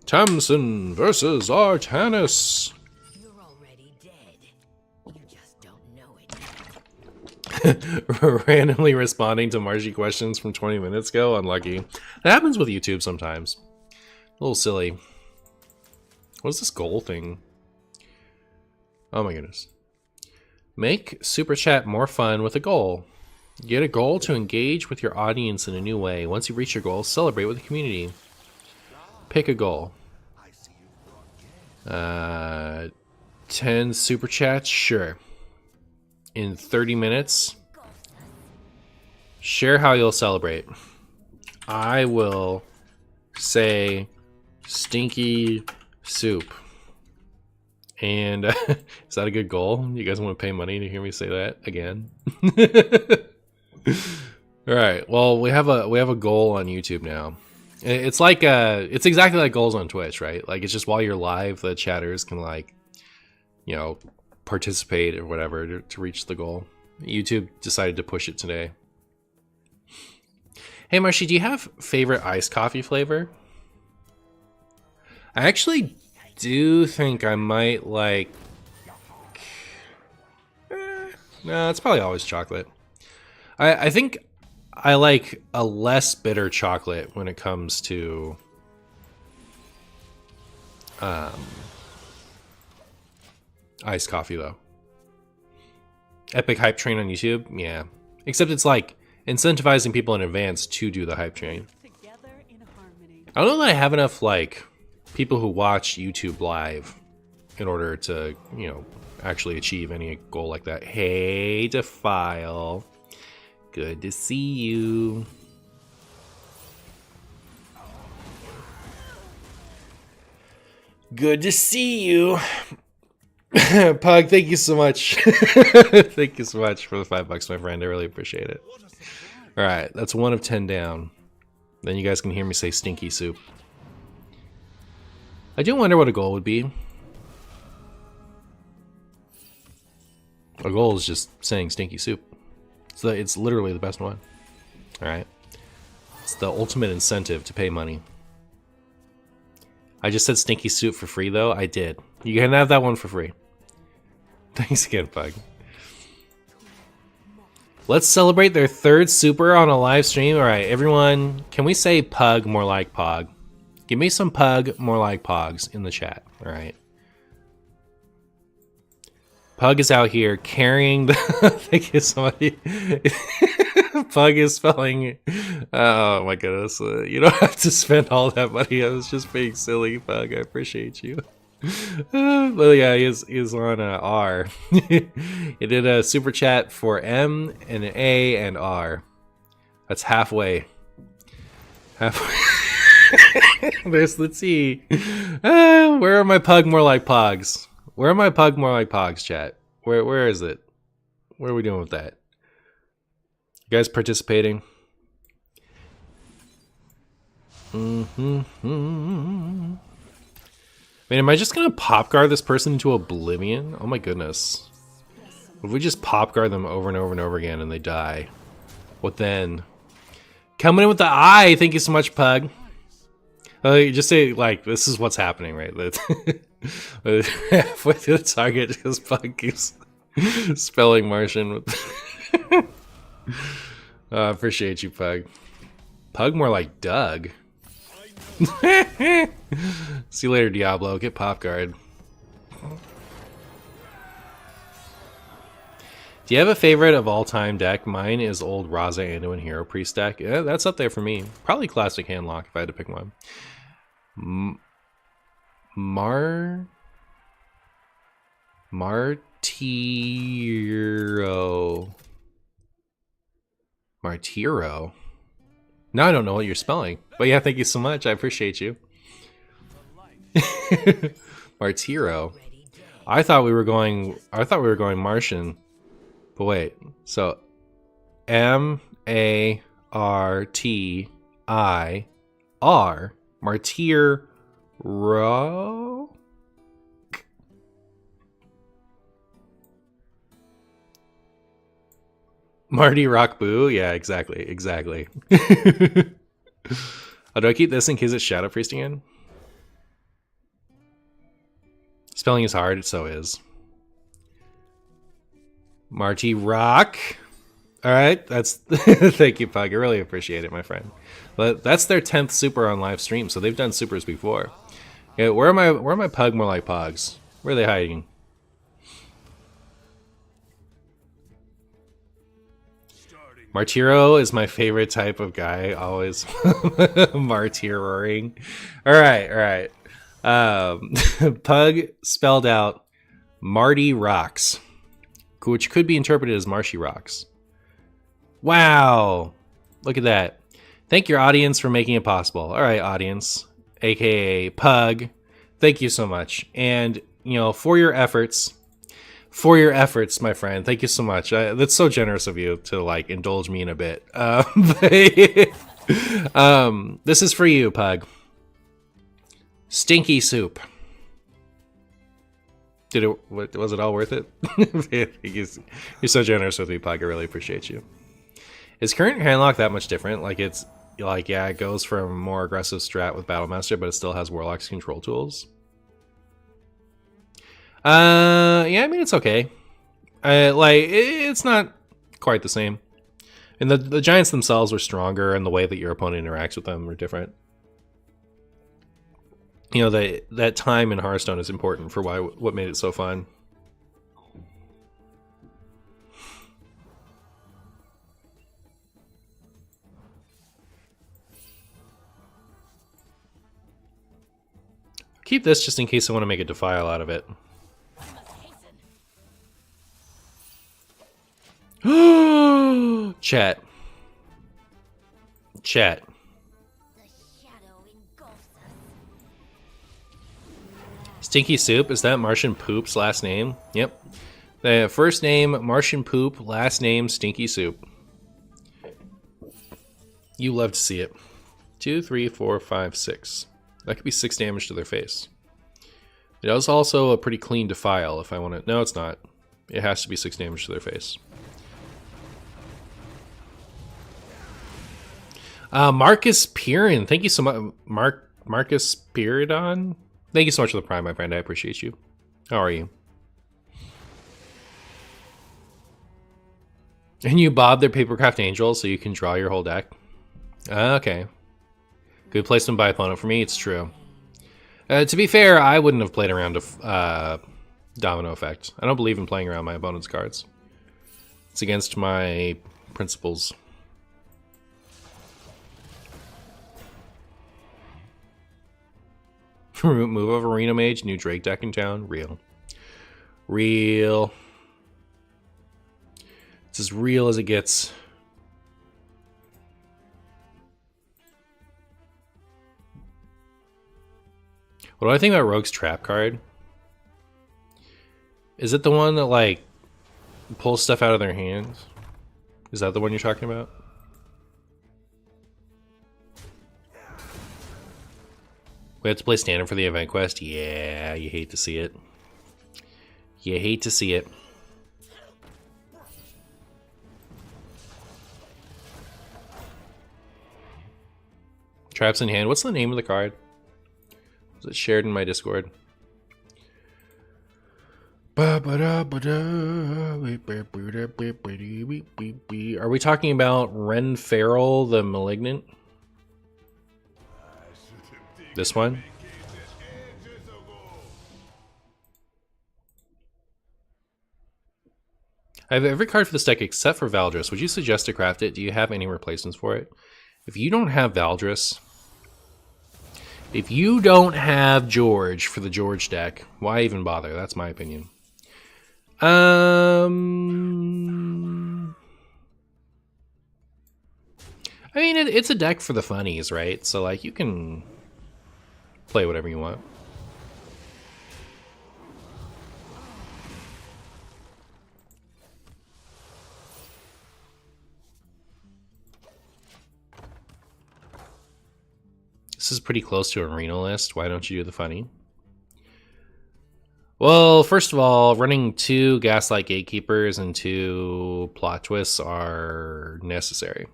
Speaker 1: Tamsin versus Artanis.
Speaker 2: You're already dead. You just don't know it.
Speaker 1: Randomly responding to Marshy questions from 20 minutes ago. Unlucky. That happens with YouTube sometimes. A little silly. What is this goal thing? Oh my goodness. Make Super Chat more fun with a goal. Get a goal to engage with your audience in a new way. Once you reach your goal, celebrate with the community. Pick a goal. 10 Super Chats? Sure. In 30 minutes? Share how you'll celebrate. I will say stinky soup. And is that a good goal? You guys want to pay money to hear me say that again? All right. Well, we have a goal on YouTube now. It's like it's exactly like goals on Twitch, right? Like it's just while you're live, the chatters can like, you know, participate or whatever to reach the goal. YouTube decided to push it today. Hey Marshy, do you have favorite iced coffee flavor? I actually do think I might like... no, it's probably always chocolate. I think I like a less bitter chocolate when it comes to... iced coffee, though. Epic Hype Train on YouTube? Yeah. Except it's like incentivizing people in advance to do the hype train. I don't know that I have enough, like, people who watch YouTube live in order to, you know, actually achieve any goal like that. Hey, Defile. Good to see you. Good to see you. Pug, thank you so much. Thank you so much for the $5, my friend. I really appreciate it. All right, that's 1 of 10 down. Then you guys can hear me say stinky soup. I do wonder what a goal would be. A goal is just saying stinky soup. So it's literally the best one. All right. It's the ultimate incentive to pay money. I just said stinky soup for free, though. I did. You can have that one for free. Thanks again, Pug. Let's celebrate their 3rd super on a live stream. All right, everyone, can we say Pug more like Pog? Give me some Pug more like Pogs in the chat. All right. Pug is out here carrying the... Thank you so much. Pug is spelling... Oh my goodness. You don't have to spend all that money. I was just being silly, Pug. I appreciate you. Well, yeah, he's on R. He did a super chat for M and an A and R. That's halfway. Halfway. There's the T. Where are my Pug more like Pogs? Where are my Pug more like Pogs, chat? Where is it? What are we doing with that? You guys participating? Man, am I just gonna pop guard this person into oblivion? Oh my goodness. If we just pop guard them over and over and over again and they die, what then? Coming in with the eye, thank you so much, Pug. You just say, like, this is what's happening, right? Halfway to the target because Pug keeps spelling Martian with... I appreciate you, Pug. Pug more like Doug. See you later, Diablo. Get pop guard. Do you have a favorite of all time deck? Mine is old Raza Anduin Hero Priest deck. Yeah, that's up there for me. Probably Classic Handlock if I had to pick one. Martiro. Now I don't know what you're spelling. But yeah, thank you so much. I appreciate you. Martiro. I thought we were going Martian. But wait. So M-A-R-T-I-R. Martiro. Marty Rock Boo? Yeah, exactly. Oh, do I keep this in case it's Shadow Priest again? Spelling is hard, it so is. Marty Rock. Alright, that's thank you, Pug. I really appreciate it, my friend. But that's their 10th super on live stream, so they've done supers before. Yeah, where are my Pug more like Pogs? Where are they hiding? Martiro is my favorite type of guy, always martyring. Alright. Pug spelled out Marty Rocks, which could be interpreted as Marshy Rocks. Wow! Look at that. Thank your audience for making it possible. Alright, audience, aka Pug, thank you so much. And, you know, for your efforts, my friend. Thank you so much. That's so generous of you to like indulge me in a bit. This is for you, Pug. Stinky soup. Was it all worth it? You're so generous with me, Pug. I really appreciate you. Is current handlock that much different? Like it's like, yeah, it goes from more aggressive strat with Battlemaster, but it still has Warlock's control tools. Yeah, I mean, it's okay. It's not quite the same. And the giants themselves are stronger, and the way that your opponent interacts with them are different. You know, that time in Hearthstone is important for what made it so fun. Keep this just in case I want to make a defile out of it. Chat. Stinky Soup, is that Martian Poop's last name? Yep. The first name, Martian Poop, last name, Stinky Soup. You love to see it. 2, 3, 4, 5, 6. That could be 6 damage to their face. It is also a pretty clean defile if I want to... No, it's not. It has to be 6 damage to their face. Marcus Piran, thank you so much. Marcus Piradon? Thank you so much for the Prime, my friend. I appreciate you. How are you? And you bob their Papercraft Angel so you can draw your whole deck? Okay. Good placement by opponent for me, it's true. To be fair, I wouldn't have played around a Domino Effect. I don't believe in playing around my opponent's cards. It's against my principles. Move of Arena Mage, new Drake deck in town. Real. It's as real as it gets. What do I think about Rogue's Trap card? Is it the one that, like, pulls stuff out of their hands? Is that the one you're talking about? We have to play standard for the event quest? Yeah, you hate to see it. You hate to see it. Traps in hand. What's the name of the card? Was it shared in my Discord? Are we talking about Ren Farrell, the Malignant? This one? I have every card for this deck except for Valdris. Would you suggest to craft it? Do you have any replacements for it? If you don't have Valdris, if you don't have George for the George deck, why even bother? That's my opinion. I mean, it's a deck for the funnies, right? So, like, you can play whatever you want. This is pretty close to a arena list. Why don't you do the funny? Well, first of all, running 2 Gaslight Gatekeepers and 2 Plot Twists are necessary.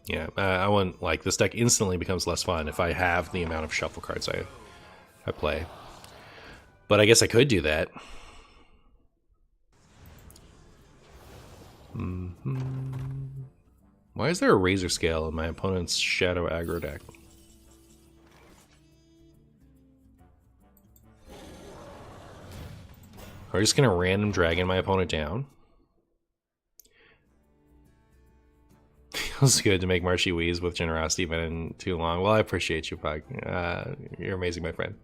Speaker 1: Yeah, I want, like, this deck instantly becomes less fun if I have the amount of shuffle cards I play. But I guess I could do that. Why is there a Razor Scale in my opponent's Shadow Aggro deck? Are we just gonna random dragon my opponent down? Feels good to make Marshy wheeze with generosity, but in too long. Well, I appreciate you, Pug. You're amazing, my friend.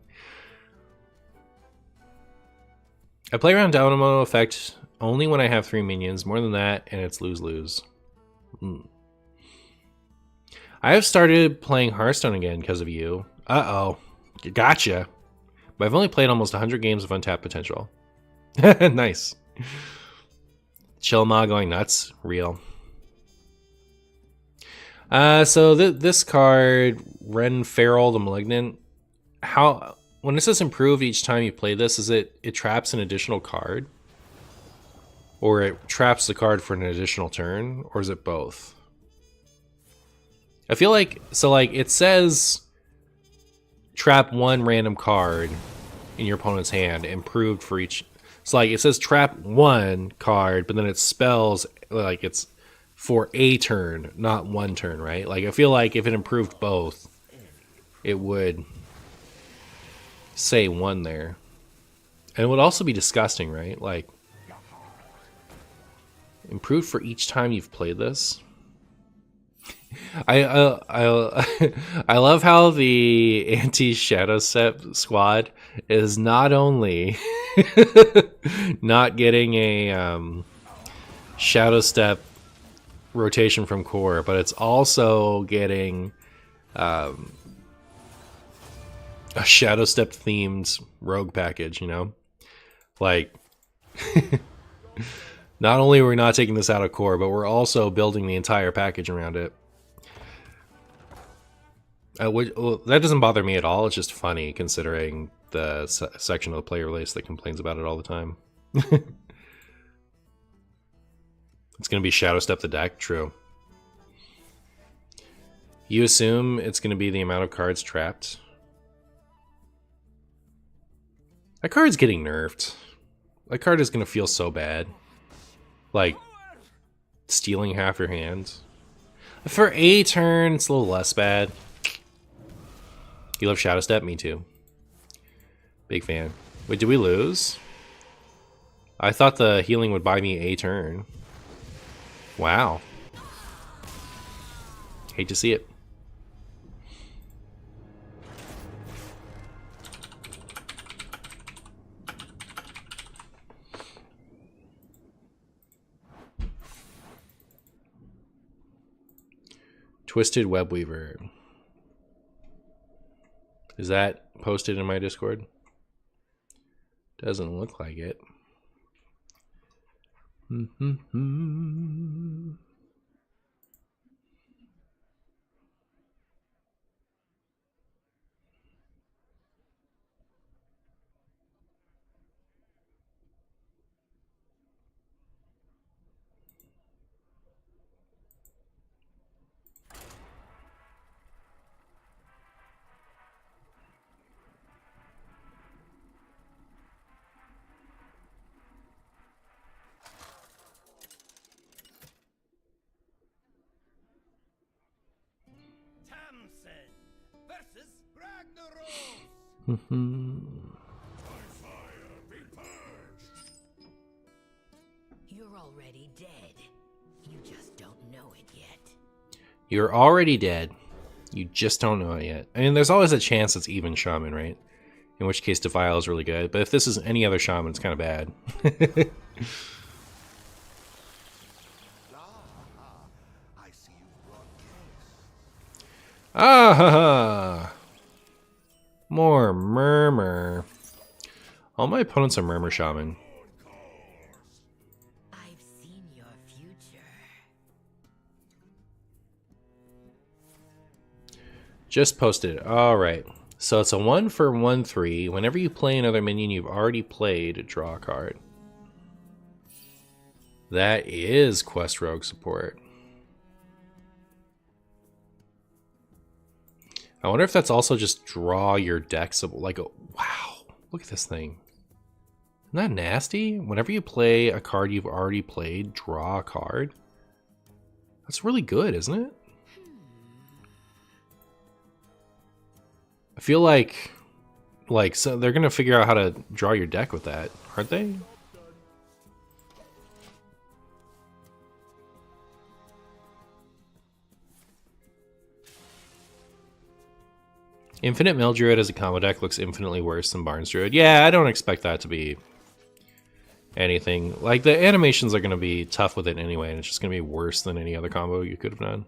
Speaker 1: I play around Dynamo effect only when I have 3 minions. More than that, and it's lose-lose. I have started playing Hearthstone again because of you. Uh-oh. Gotcha. But I've only played almost 100 games of untapped potential. Nice. Chillma going nuts. Real. So this card, Ren Feral the Malignant, when it says improved each time you play this, is it traps an additional card? Or it traps the card for an additional turn? Or is it both? I feel like, so like it says trap 1 random card in your opponent's hand, improved for each. So like it says trap 1 card, but then it spells like it's for a turn, not 1 turn, right? Like I feel like if it improved both, it would say 1 there. And it would also be disgusting, right? Like improved for each time you've played this. I love how the anti-Shadow Step squad is not only not getting a Shadow Step rotation from core, but it's also getting a Shadow Step themed rogue package, you know? Like not only are we not taking this out of core, but we're also building the entire package around it. Well, that doesn't bother me at all. It's just funny considering the section of the player list that complains about it all the time. It's going to be Shadow Step the deck. True. You assume it's going to be the amount of cards trapped. That card's getting nerfed. That card is going to feel so bad. Like, stealing half your hand. For a turn, it's a little less bad. You love Shadow Step? Me too. Big fan. Wait, did we lose? I thought the healing would buy me a turn. Wow. Hate to see it. Twisted Webweaver. Is that posted in my Discord? Doesn't look like it.
Speaker 2: You're already dead. You just don't know it yet.
Speaker 1: You're already dead. You just don't know it yet. I mean, there's always a chance it's even Shaman, right? in which case Defile is really good. But if this is any other shaman, it's kind of bad.
Speaker 4: I see you brought guests.
Speaker 1: Ah ha ha! More murmur. All my opponents are murmur shaman.
Speaker 2: I've seen your future.
Speaker 1: Just posted. Alright. So it's a 1 for 1/3. Whenever you play another minion you've already played, draw a card. That is Quest Rogue support. I wonder if that's also just draw your deck. Like, wow, look at this thing. Isn't that nasty? Whenever you play a card you've already played, draw a card. That's really good, isn't it? I feel like so they're gonna figure out how to draw your deck with that, aren't they? Infinite Mill Druid as a combo deck looks infinitely worse than Barnes Druid. Yeah, I don't expect that to be anything. Like, the animations are going to be tough with it anyway, and it's just going to be worse than any other combo you could have done.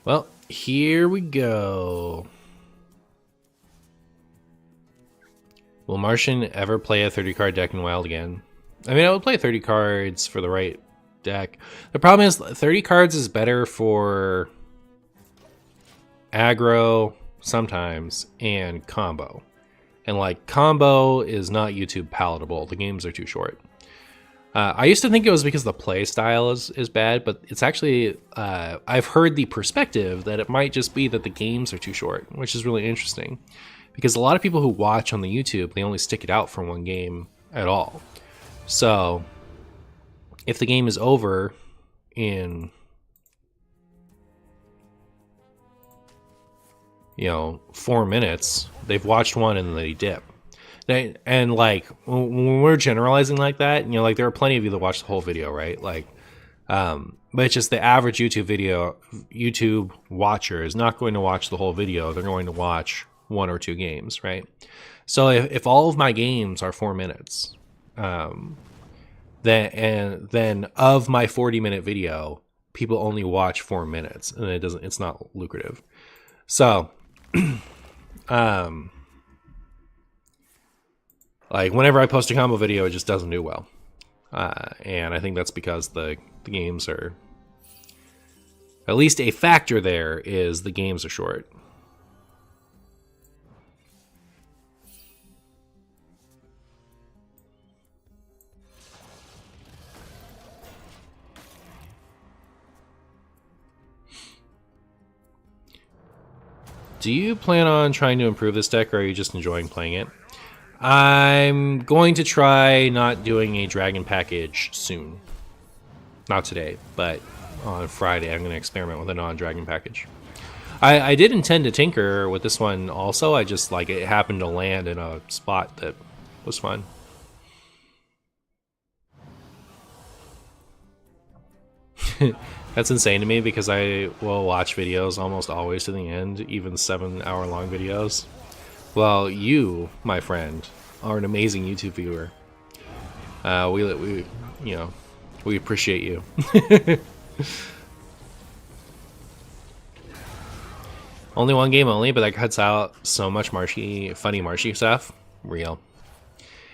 Speaker 1: Well, here we go. Will Martian ever play a 30-card deck in Wild again? I mean, I would play 30 cards for the right deck. The problem is 30 cards is better for aggro sometimes and combo. And like, combo is not YouTube palatable. The games are too short. I used to think it was because the play style is bad, but it's actually, I've heard the perspective that it might just be that the games are too short, which is really interesting. Because a lot of people who watch on the YouTube, they only stick it out for one game at all. So, if the game is over in, 4 minutes, they've watched one and then they dip. And like, when we're generalizing like that, like, there are plenty of you that watch the whole video, right? Like, but it's just the average YouTube watcher is not going to watch the whole video. They're going to watch 1 or 2 games, right? So if all of my games are 4 minutes, then of my 40-minute video, people only watch 4 minutes, and it's not lucrative. So, like, whenever I post a combo video, it just doesn't do well. And I think that's because the games are... At least a factor there is the games are short. Do you plan on trying to improve this deck, or are you just enjoying playing it? I'm going to try not doing a dragon package soon. Not today, but on Friday I'm going to experiment with a non-dragon package. I did intend to tinker with this one also. I just, like, it happened to land in a spot that was fun. That's insane to me because I will watch videos almost always to the end, even 7-hour-long videos. Well, you, my friend, are an amazing YouTube viewer. We appreciate you. Only one game only, but that cuts out so much funny Marshy stuff. Real.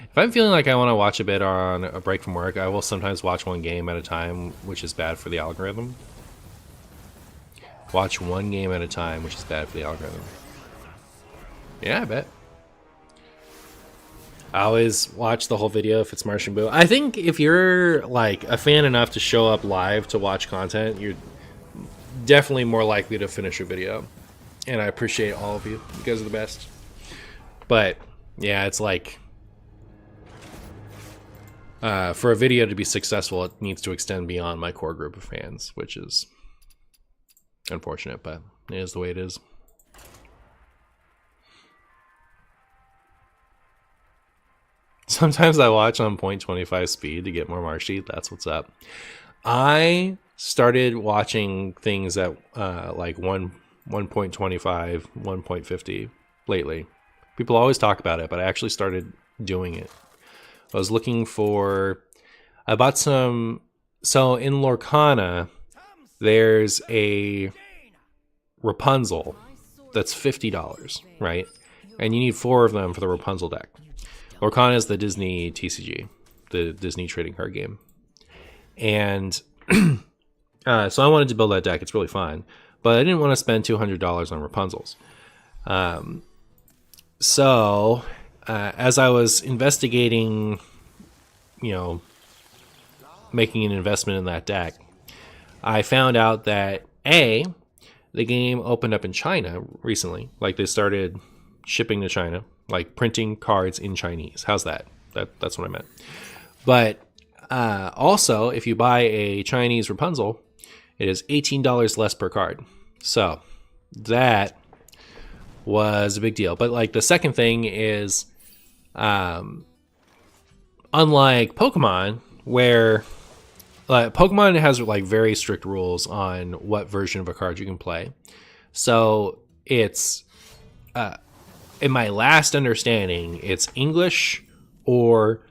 Speaker 1: If I'm feeling like I want to watch a bit on a break from work, I will sometimes watch one game at a time, which is bad for the algorithm. Watch one game at a time, which is bad for the algorithm. Yeah, I bet. I always watch the whole video if it's Martian Boo. I think if you're, like, a fan enough to show up live to watch content, you're definitely more likely to finish a video. And I appreciate all of you. You guys are the best. But, yeah, it's like... for a video to be successful, it needs to extend beyond my core group of fans, which is unfortunate, but it is the way it is. Sometimes I watch on 0.25 speed to get more Marshy. That's what's up. I started watching things at like 1.25, 1.50 lately. People always talk about it, but I actually started doing it. I was looking for... I bought some... So in Lorcana, there's a Rapunzel that's $50, right? And you need 4 of them for the Rapunzel deck. Lorcana is the Disney TCG, the Disney trading card game. And so I wanted to build that deck. It's really fun. But I didn't want to spend $200 on Rapunzels. So as I was investigating, you know, making an investment in that deck, I found out that the game opened up in China recently. Like they started shipping to China, like printing cards in Chinese. How's that? That's what I meant. But also, if you buy a Chinese Rapunzel, it is $18 less per card. So that was a big deal. But like the second thing is, unlike Pokemon, where Pokemon has like very strict rules on what version of a card you can play. So it's in my last understanding, it's English or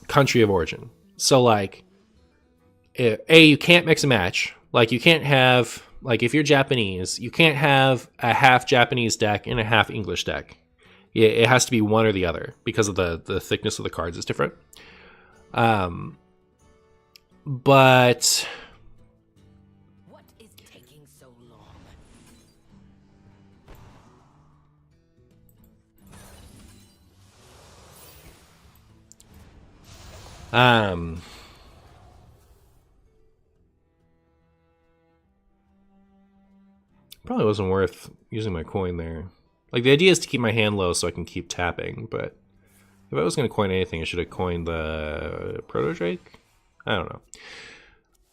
Speaker 1: country of origin. So like, you can't mix and match. Like you can't have, like if you're Japanese, you can't have a half Japanese deck and a half English deck. It has to be one or the other because of the thickness of the cards is different. But
Speaker 2: What is taking so long?
Speaker 1: probably wasn't worth using my coin there. Like the idea is to keep my hand low so I can keep tapping, but if I was going to coin anything, I should have coined the Proto Drake. I don't know.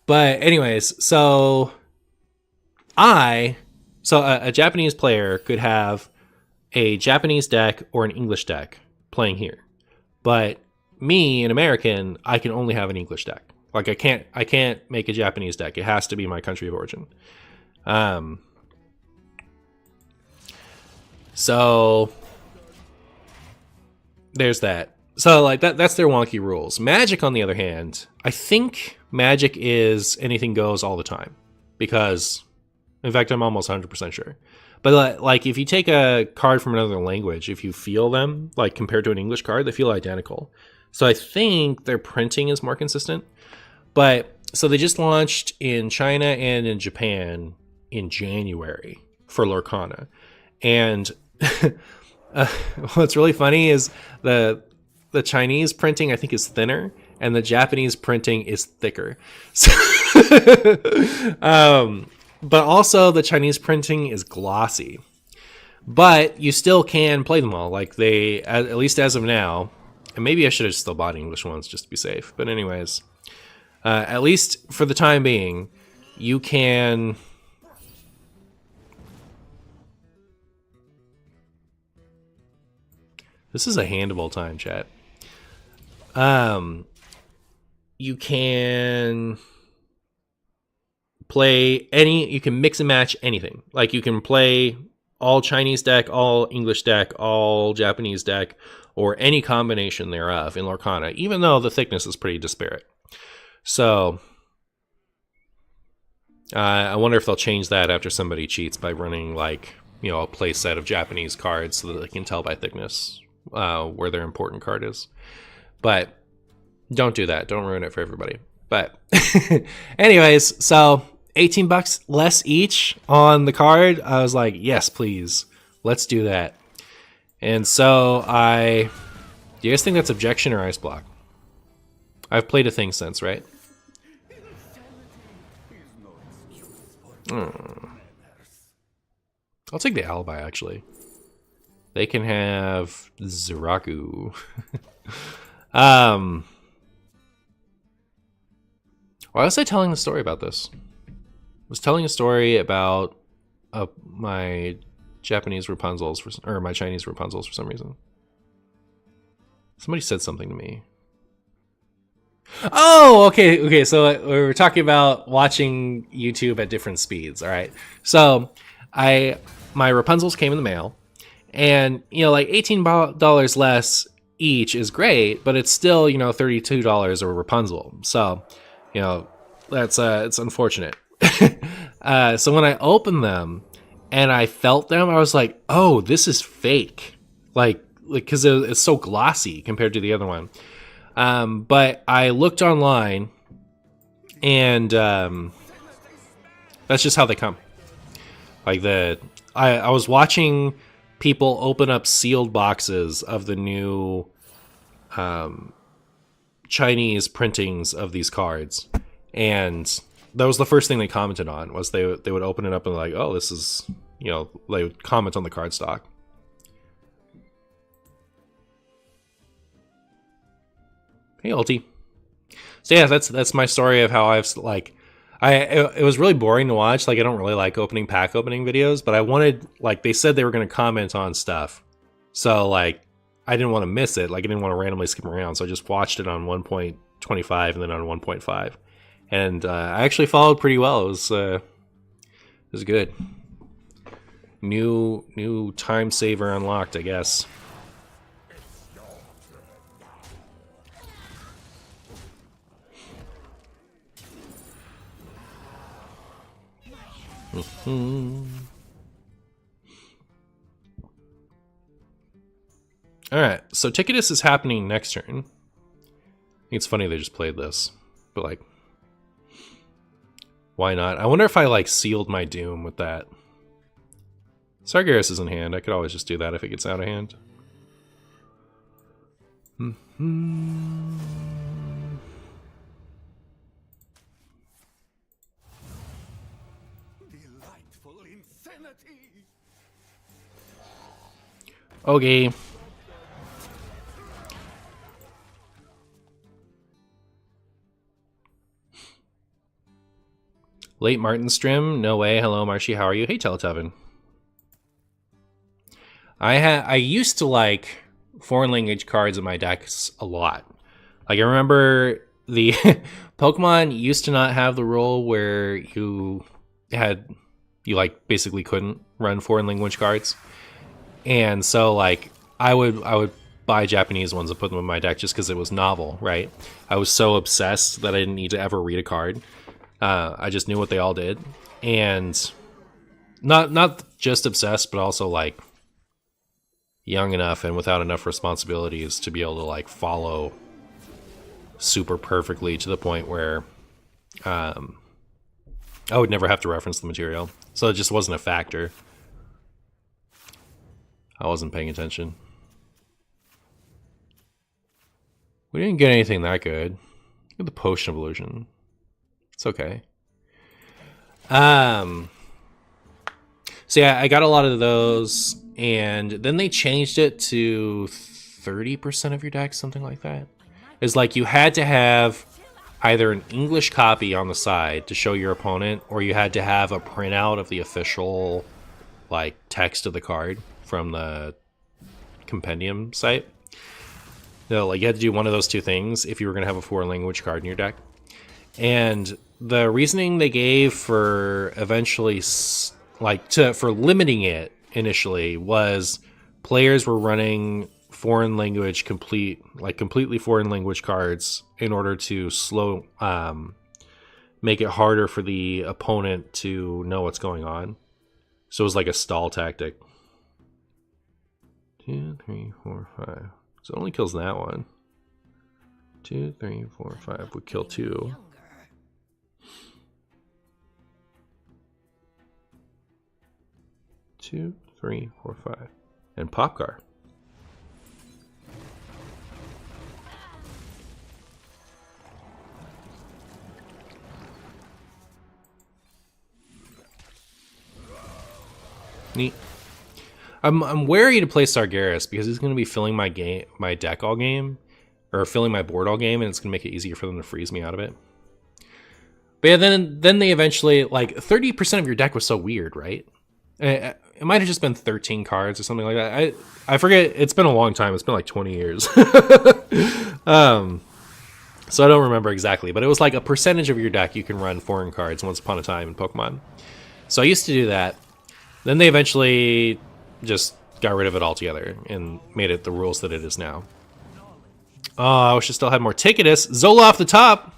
Speaker 1: But anyways, so a Japanese player could have a Japanese deck or an English deck playing here. But me, an American, I can only have an English deck. Like I can't make a Japanese deck. It has to be my country of origin. So there's that. So like that's their wonky rules. Magic, on the other hand, I think Magic is anything goes all the time, because in fact I'm almost 100% sure. But like if you take a card from another language, if you feel them like compared to an English card, they feel identical. So I think their printing is more consistent. But so they just launched in China and in Japan in January for Lorcana. And what's really funny is the Chinese printing, I think, is thinner, and the Japanese printing is thicker. So but also the Chinese printing is glossy. But you still can play them all. Like they, at least as of now, and maybe I should have still bought English ones just to be safe. But anyways, at least for the time being, you can... This is a handable time, chat. You can play you can mix and match anything. Like you can play all Chinese deck, all English deck, all Japanese deck, or any combination thereof in Lorcana, even though the thickness is pretty disparate. So I wonder if they'll change that after somebody cheats by running like, you know, a play set of Japanese cards so that they can tell by thickness where their important card is. But don't do that. Don't ruin it for everybody. But anyways, so $18 less each on the card. I was like, yes, please. Let's do that. And so do you guys think that's objection or ice block? I've played a thing since, right? I'll take the alibi, actually. They can have Ziraku. Why was I telling the story about this? I was telling a story about my Japanese Rapunzels or my Chinese Rapunzels for some reason. Somebody said something to me. Oh, okay. So we were talking about watching YouTube at different speeds. All right. So my Rapunzels came in the mail, and like $18 less each is great, but it's still $32 a Rapunzel. So that's it's unfortunate. So when I opened them and I felt them, I was like, oh, this is fake, like because it's so glossy compared to the other one. But I looked online, and that's just how they come. Like I was watching people open up sealed boxes of the new Chinese printings of these cards, and that was the first thing they commented on. Was they would open it up and like, oh, this is they would comment on the card stock. Hey, Ulti. So yeah, that's my story of how I've like, it was really boring to watch. Like, I don't really like pack opening videos, but I wanted, like, they said they were going to comment on stuff, so like I didn't want to miss it. Like, I didn't want to randomly skip around, so I just watched it on 1.25 and then on 1.5, and I actually followed pretty well. It was good. New time saver unlocked, I guess. Alright, so Ticketus is happening next turn. I think it's funny they just played this, but like, why not? I wonder if I like sealed my doom with that. Sargeras is in hand. I could always just do that if it gets out of hand.
Speaker 4: Delightful insanity.
Speaker 1: Okay. Late Martin stream? No way. Hello, Marshy. How are you? Hey, Teletubin. I used to like foreign language cards in my decks a lot. Like, I remember the Pokemon used to not have the rule where you like basically couldn't run foreign language cards. And so like I would buy Japanese ones and put them in my deck just because it was novel, right? I was so obsessed that I didn't need to ever read a card. I just knew what they all did, and not just obsessed, but also like young enough and without enough responsibilities to be able to like follow super perfectly to the point where I would never have to reference the material. So it just wasn't a factor. I wasn't paying attention. We didn't get anything that good. Get the Potion of Illusion. It's okay. So yeah, I got a lot of those, and then they changed it to 30% of your deck, something like that. It's like you had to have either an English copy on the side to show your opponent, or you had to have a printout of the official like text of the card from the compendium site. No, like you had to do one of those two things if you were going to have a foreign language card in your deck. And the reasoning they gave for eventually for limiting it initially was players were running foreign language completely foreign language cards in order to make it harder for the opponent to know what's going on. So it was like a stall tactic. 2, 3, 4, 5. So it only kills that one. 2, 3, 4, 5 would kill 2. 2, 3, 4, 5. And Popcar. Neat. I'm wary to play Sargeras because he's going to be filling my deck all game, or filling my board all game, and it's gonna make it easier for them to freeze me out of it. But yeah, then they eventually, like, 30% of your deck was so weird, right? It might have just been 13 cards or something like that. I forget. It's been a long time. It's been like 20 years. So I don't remember exactly, but it was like a percentage of your deck you can run foreign cards once upon a time in Pokemon. So I used to do that. Then they eventually just got rid of it altogether and made it the rules that it is now. Oh, I wish I still had more Ticketus. Zola off the top!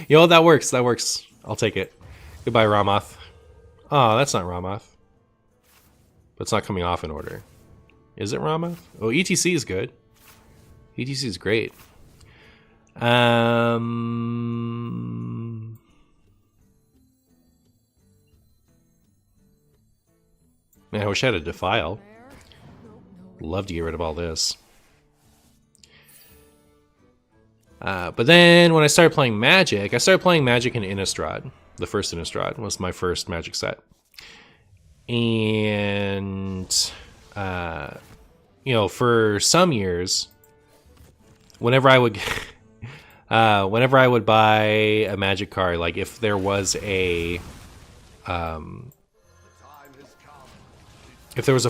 Speaker 1: Yo, that works. That works. I'll take it. Goodbye, Ramoth. Oh, that's not Ramoth. But it's not coming off in order. Is it Ramoth? Oh, ETC is good. ETC is great. Man, I wish I had a Defile. Love to get rid of all this. But then when I started playing Magic, I started playing Magic in Innistrad. The first Innistrad was my first Magic set. And, you know, for some years, whenever I would buy a Magic card, like if there was a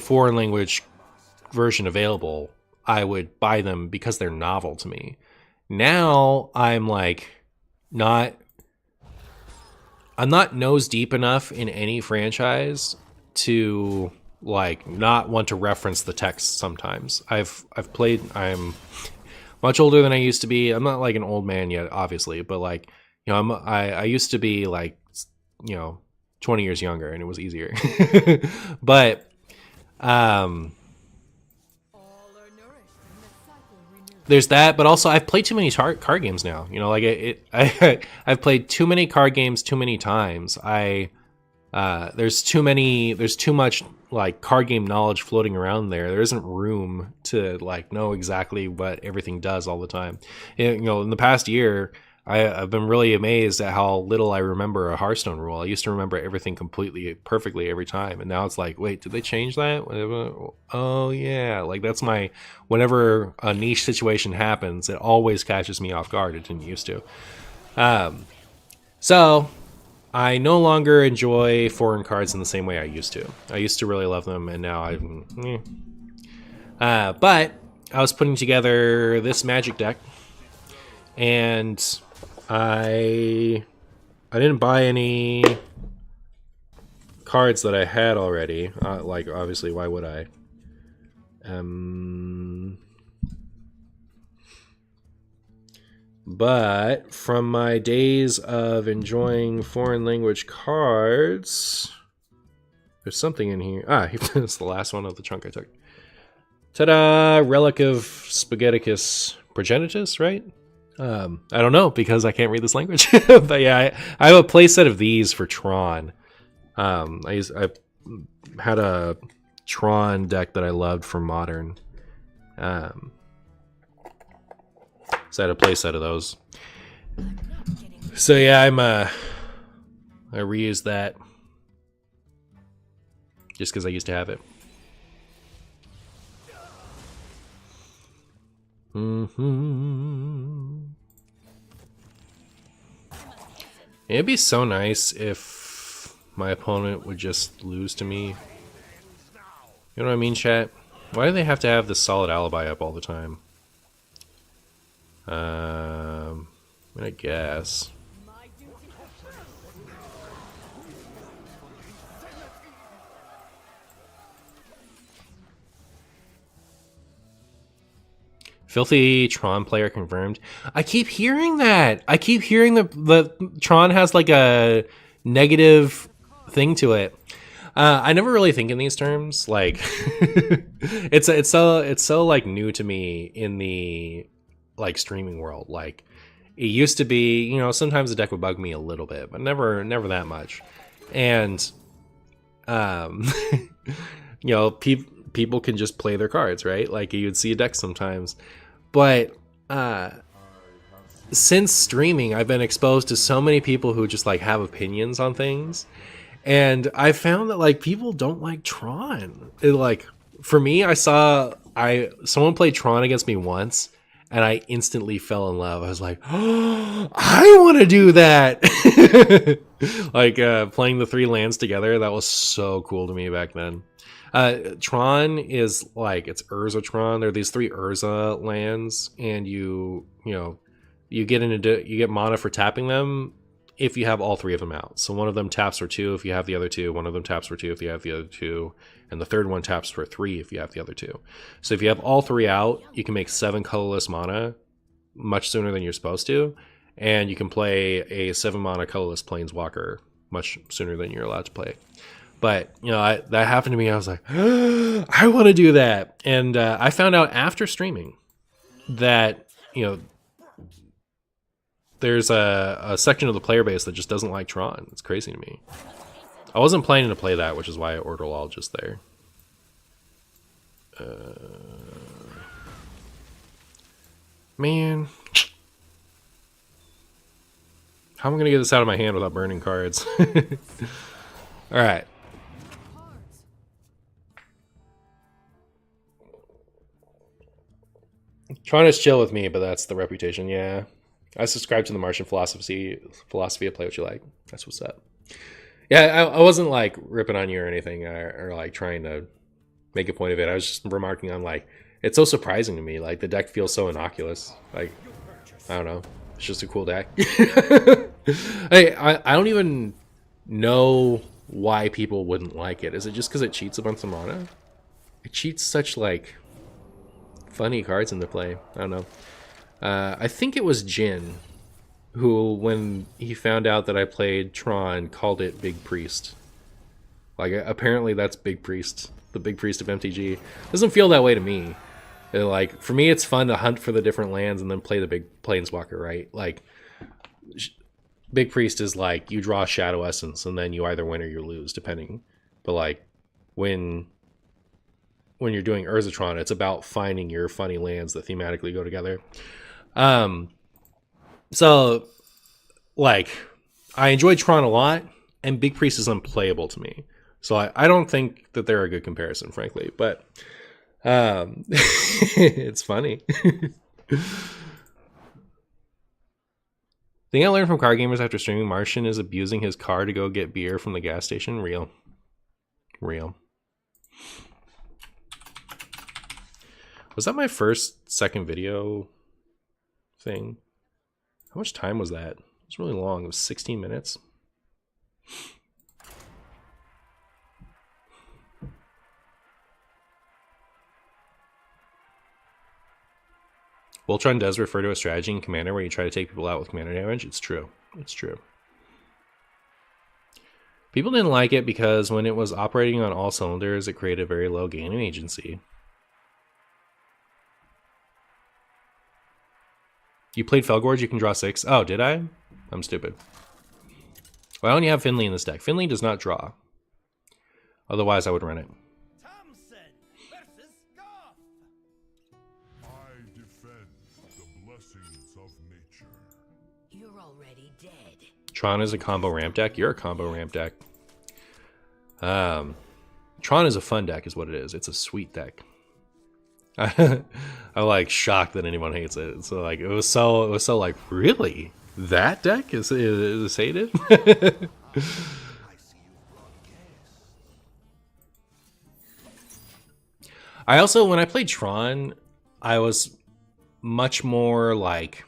Speaker 1: foreign language version available, I would buy them because they're novel to me. Now I'm like I'm not nose deep enough in any franchise to like not want to reference the text sometimes. I'm much older than I used to be. I'm not like an old man yet, obviously, but like, you know, I used to be like, you know, 20 years younger and it was easier. But there's that, but also I've played too many card games now. You know, like I've played too many card games too many times. There's too much like card game knowledge floating around there. There isn't room to like know exactly what everything does all the time. You know, in the past year, I've been really amazed at how little I remember a Hearthstone rule. I used to remember everything completely, perfectly every time. And now it's like, wait, did they change that? Oh, yeah. Like, that's my... Whenever a niche situation happens, it always catches me off guard. It didn't used to. So, I no longer enjoy foreign cards in the same way I used to. I used to really love them, and now but I was putting together this Magic deck, and... I didn't buy any cards that I had already. Like, obviously, why would I? But from my days of enjoying foreign language cards, there's something in here. It's the last one of the chunk I took. Ta-da! Relic of Spagheticus Progenitus, right? I don't know because I can't read this language. But yeah, I have a playset of these for Tron. I had a Tron deck that I loved for Modern. So I had a playset of those. So yeah, I reused that just because I used to have it. It'd be so nice if my opponent would just lose to me. You know what I mean, chat? Why do they have to have this solid alibi up all the time? I guess. Filthy Tron player confirmed. I keep hearing that. I keep hearing the Tron has like a negative thing to it. I never really think in these terms. Like, it's so like new to me in the like streaming world. Like, it used to be, you know, sometimes the deck would bug me a little bit, but never that much. And you know, people can just play their cards, right? Like, you'd see a deck sometimes. But since streaming, I've been exposed to so many people who just like have opinions on things, and I found that like people don't like Tron. Like, for me, I saw someone played Tron against me once, and I instantly fell in love. I was like, oh, I want to do that. Like playing the 3 lands together, that was so cool to me back then. Tron is like, it's Urza Tron. There are these 3 Urza lands, and you get mana for tapping them if you have all 3 of them out. So one of them taps for 2 if you have the other 2, one of them taps for 2 if you have the other 2, and the third one taps for 3 if you have the other 2. So if you have all 3 out, you can make 7 colorless mana much sooner than you're supposed to, and you can play a 7 mana colorless planeswalker much sooner than you're allowed to play. But, you know, that happened to me. I was like, I want to do that. And I found out after streaming that, you know, there's a section of the player base that just doesn't like Tron. It's crazy to me. I wasn't planning to play that, which is why I ordered all just there. Man. How am I going to get this out of my hand without burning cards? Alright. Tron is chill with me, but that's the reputation, yeah. I subscribe to the Martian philosophy of play what you like. That's what's up. Yeah, I wasn't like ripping on you or anything, or like trying to make a point of it. I was just remarking on like, it's so surprising to me. Like the deck feels so innocuous. Like, I don't know. It's just a cool deck. Hey, I don't even know why people wouldn't like it. Is it just because it cheats a bunch of mana? It cheats such like funny cards into play. I don't know. I think it was Jin who, when he found out that I played Tron, called it Big Priest. Like, apparently that's Big Priest, the Big Priest of MTG. Doesn't feel that way to me. Like, for me, it's fun to hunt for the different lands and then play the big Planeswalker, right? Like, Big Priest is like, you draw Shadow Essence and then you either win or you lose, depending. But, like, when you're doing Urzatron, it's about finding your funny lands that thematically go together. So, like, I enjoy Tron a lot, and Big Priest is unplayable to me. So I don't think that they're a good comparison, frankly. But it's funny. Thing I learned from card gamers after streaming Martian is abusing his car to go get beer from the gas station. Real. Was that my second video thing? How much time was that? It was really long. It was 16 minutes. Voltron does refer to a strategy in Commander where you try to take people out with commander damage. It's true. It's true. People didn't like it because when it was operating on all cylinders, it created very low gaming agency. You played Felgorge, you can draw 6. Oh, did I? I'm stupid. Why don't you have Finley in this deck? Finley does not draw. Otherwise, I would run it.
Speaker 4: Thompson versus Goff.
Speaker 5: I defend the blessings of nature.
Speaker 2: You're already dead.
Speaker 1: Tron is a combo ramp deck. You're a combo ramp deck. Tron is a fun deck, is what it is. It's a sweet deck. I'm like shocked that anyone hates it. So like it was so like, really? That deck is hated? I also, when I played Tron, I was much more like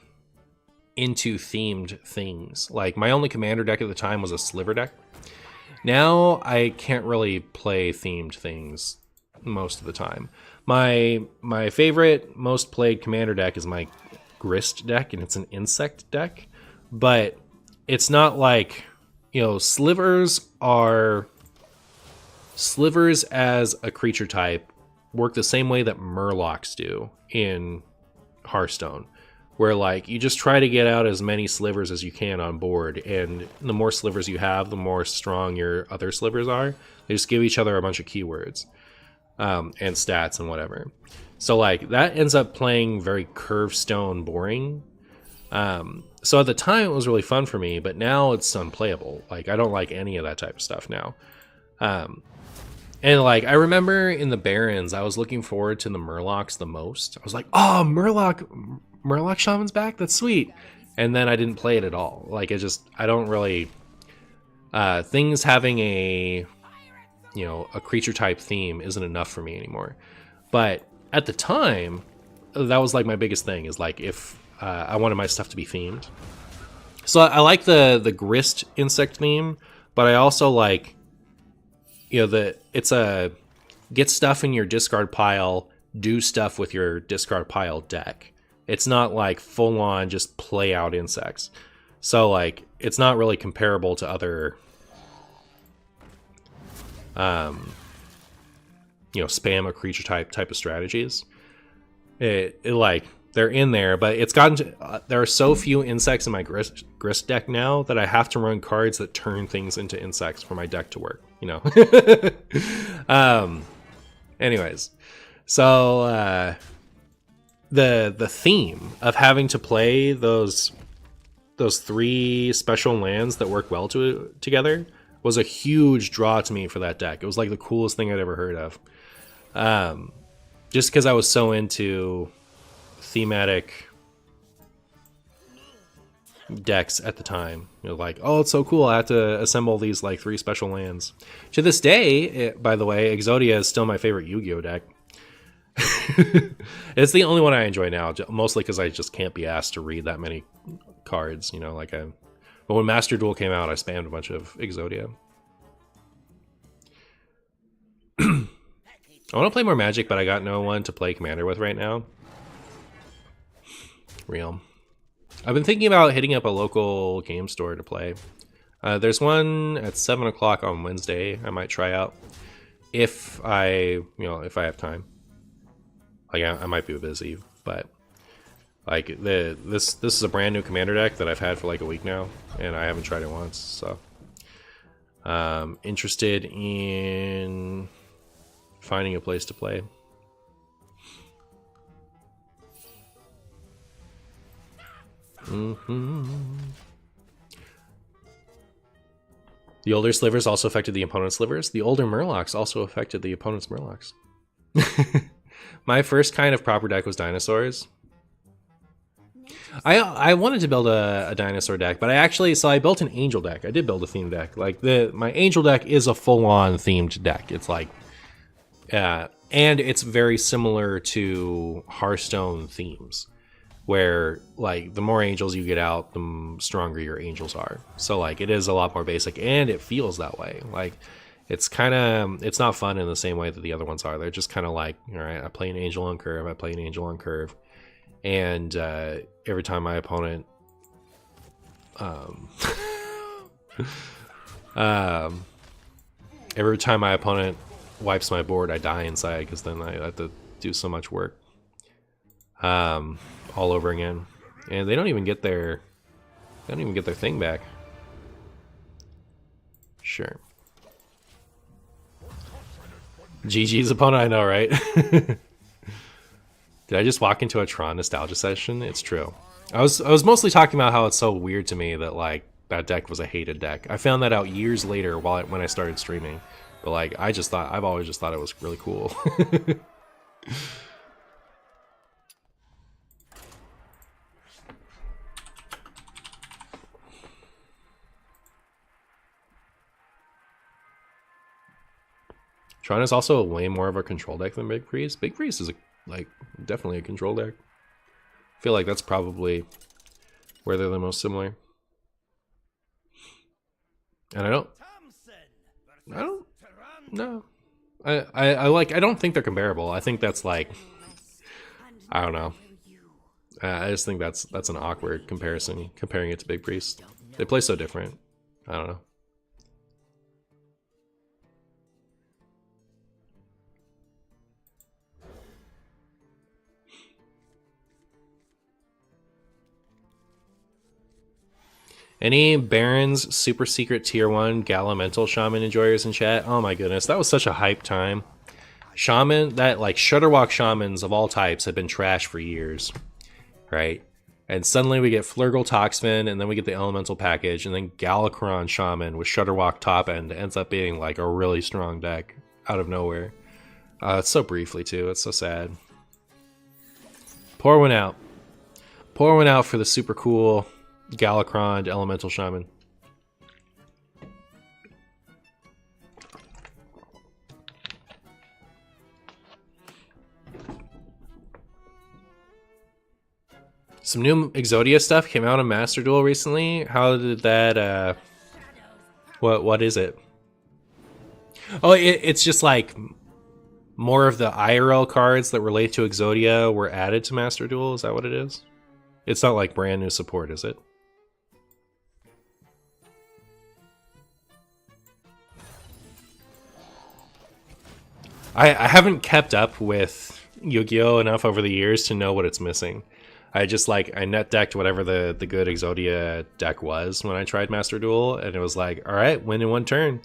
Speaker 1: into themed things. Like my only commander deck at the time was a sliver deck. Now I can't really play themed things most of the time. My favorite, most played commander deck is my Grist deck, and it's an insect deck. But it's not like, you know, slivers as a creature type work the same way that Murlocs do in Hearthstone, where like you just try to get out as many slivers as you can on board, and the more slivers you have, the more strong your other slivers are. They just give each other a bunch of keywords. And stats and whatever. So like that ends up playing very curved stone boring. So at the time it was really fun for me, but now it's unplayable. Like I don't like any of that type of stuff now. And like I remember in the Barons, I was looking forward to the Murlocs the most. I was like, oh, Murloc Shaman's back. That's sweet. And then I didn't play it at all. Like I don't really things having a a creature type theme isn't enough for me anymore. But at the time, that was like my biggest thing is like if I wanted my stuff to be themed. So I like the grist insect theme, but I also like it's a get stuff in your discard pile, do stuff with your discard pile deck. It's not like full on just play out insects. So like it's not really comparable to other spam a creature type of strategies. It like they're in there, but it's gotten to, there are so few insects in my grist deck now that I have to run cards that turn things into insects for my deck to work, anyways, so the theme of having to play those 3 special lands that work well together was a huge draw to me for that deck. It was like the coolest thing I'd ever heard of. Just because I was so into thematic decks at the time. Like, oh, it's so cool. I have to assemble these like 3 special lands. To this day, by the way, Exodia is still my favorite Yu-Gi-Oh deck. It's the only one I enjoy now, mostly because I just can't be asked to read that many cards, But when Master Duel came out, I spammed a bunch of Exodia. I want to play more Magic, but I got no one to play Commander with right now. Real. I've been thinking about hitting up a local game store to play. There's one at 7 o'clock on Wednesday. I might try out if I have time. Like I might be busy, but like this is a brand new Commander deck that I've had for like a week now, and I haven't tried it once. So, interested in finding a place to play. The older slivers also affected the opponent's slivers. The older Murlocs also affected the opponent's Murlocs. My first kind of proper deck was dinosaurs. I wanted to build a dinosaur deck, but I built an angel deck. I did build a themed deck. Like my angel deck is a full-on themed deck. It's like and it's very similar to Hearthstone themes, where like the more angels you get out, the stronger your angels are. So like it is a lot more basic, and it feels that way. Like it's not fun in the same way that the other ones are. They're just kind of like, all right, I play an angel on curve, I play an angel on curve, and every time my opponent wipes my board, I die inside, because then I have to do so much work all over again, and they don't even get their thing back. Sure. GG's opponent, I know, right? Did I just walk into a Tron nostalgia session? It's true. I was mostly talking about how it's so weird to me that like that deck was a hated deck. I found that out years later when I started streaming. But like I've always just thought it was really cool. Tron is also way more of a control deck than Big Priest. Big Priest is definitely a control deck. I feel like that's probably where they're the most similar. And I don't know. I don't think they're comparable. I think that's like, I don't know. I just think that's an awkward comparison, comparing it to Big Priest. They play so different. I don't know. Any Barons super secret tier 1 Galamental Shaman enjoyers in chat? Oh my goodness, that was such a hype time. Shaman, that like Shudderblock Shamans of all types have been trash for years, right? And suddenly we get Flurgle Toxfin, and then we get the Elemental package, and then Galakron Shaman with Shudderwalk top end ends up being like a really strong deck. out of nowhere. It's so briefly too. It's so sad. Pour one out. Pour one out for the super cool Galakron Elemental Shaman. Some new Exodia stuff came out in Master Duel recently. How did that, what is it? Oh, it's just like more of the IRL cards that relate to Exodia were added to Master Duel. Is that what it is? It's not like brand new support, is it? I haven't kept up with Yu-Gi-Oh! Enough over the years to know what it's missing. I just like, I net decked whatever the good Exodia deck was when I tried Master Duel, and it was like, alright, win in one turn.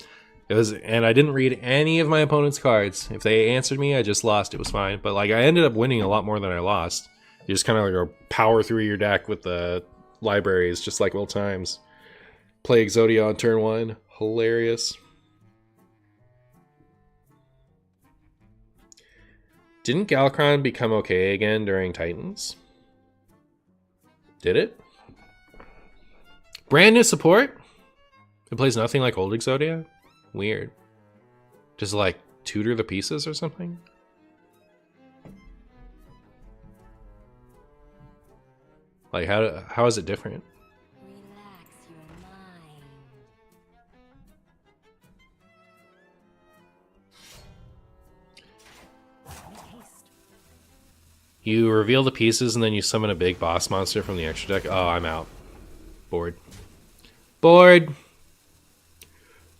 Speaker 1: It was, and I didn't read any of my opponent's cards. If they answered me, I just lost. It was fine. But like, I ended up winning a lot more than I lost. You just kind of like power through your deck with the libraries, just like old times. Play Exodia on turn 1. Hilarious. Didn't Galakron become okay again during Titans? Did it? Brand new support? It plays nothing like old Exodia? Weird. Just like tutor the pieces or something? Like how is it different?
Speaker 2: Relax your mind.
Speaker 1: You reveal the pieces and then you summon a big boss monster from the extra deck. Oh, I'm out. Bored. Bored!